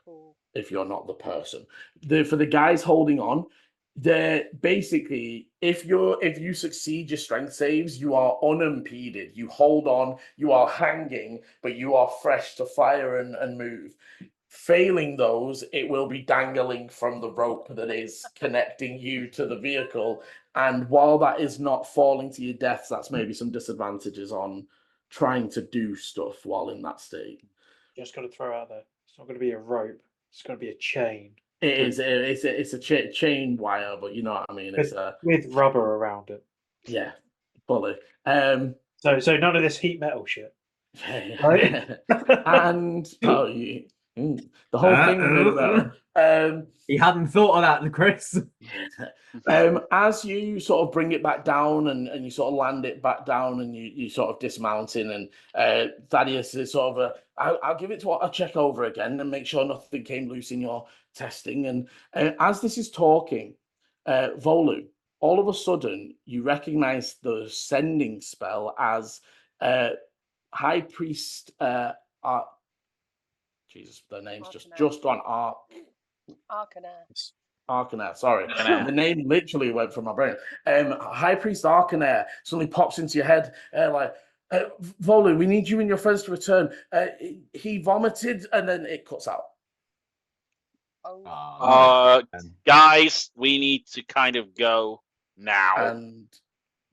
Speaker 3: Cool.
Speaker 1: If you're not the person. For the guys holding on, they're basically, if you succeed your strength saves, you are unimpeded. You hold on, you are hanging, but you are fresh to fire and move. Failing those, it will be dangling from the rope that is connecting you to the vehicle. And while that is not falling to your deaths, that's maybe some disadvantages on trying to do stuff while in that state.
Speaker 4: Just got to throw out there. It's not going to be a rope. It's going to be a chain.
Speaker 1: It is. It's a chain wire, but you know what I mean. It's
Speaker 4: with rubber around it.
Speaker 1: Yeah, fully.
Speaker 4: So none of this heat metal shit. Right?
Speaker 1: And the whole thing made of metal.
Speaker 5: He hadn't thought of that, Chris.
Speaker 1: As you sort of bring it back down and you sort of land it back down and you sort of dismounting, and Thaddeus is sort of I'll give it to a check over again and make sure nothing came loose in your testing. And as this is talking, Volu, all of a sudden you recognize the sending spell as High Priest. Jesus, their name's just gone Arcanair, sorry. The name literally went from my brain. High Priest Arcanair suddenly pops into your head, Volu, we need you and your friends to return. He vomited, and then it cuts out.
Speaker 2: Guys, we need to kind of go now.
Speaker 1: And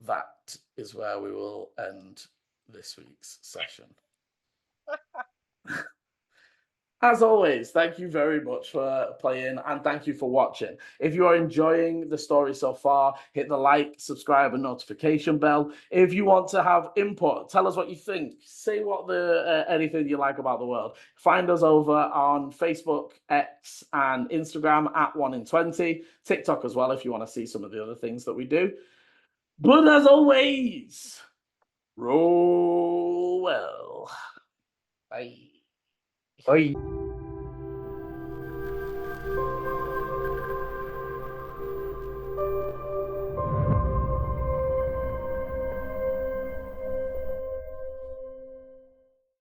Speaker 1: that is where we will end this week's session. As always, thank you very much for playing, and thank you for watching. If you are enjoying the story so far, hit the like, subscribe, and notification bell. If you want to have input, tell us what you think. Say what anything you like about the world. Find us over on Facebook, X, and Instagram at 1in20. TikTok as well if you want to see some of the other things that we do. But as always, roll well. Bye.
Speaker 4: Bye.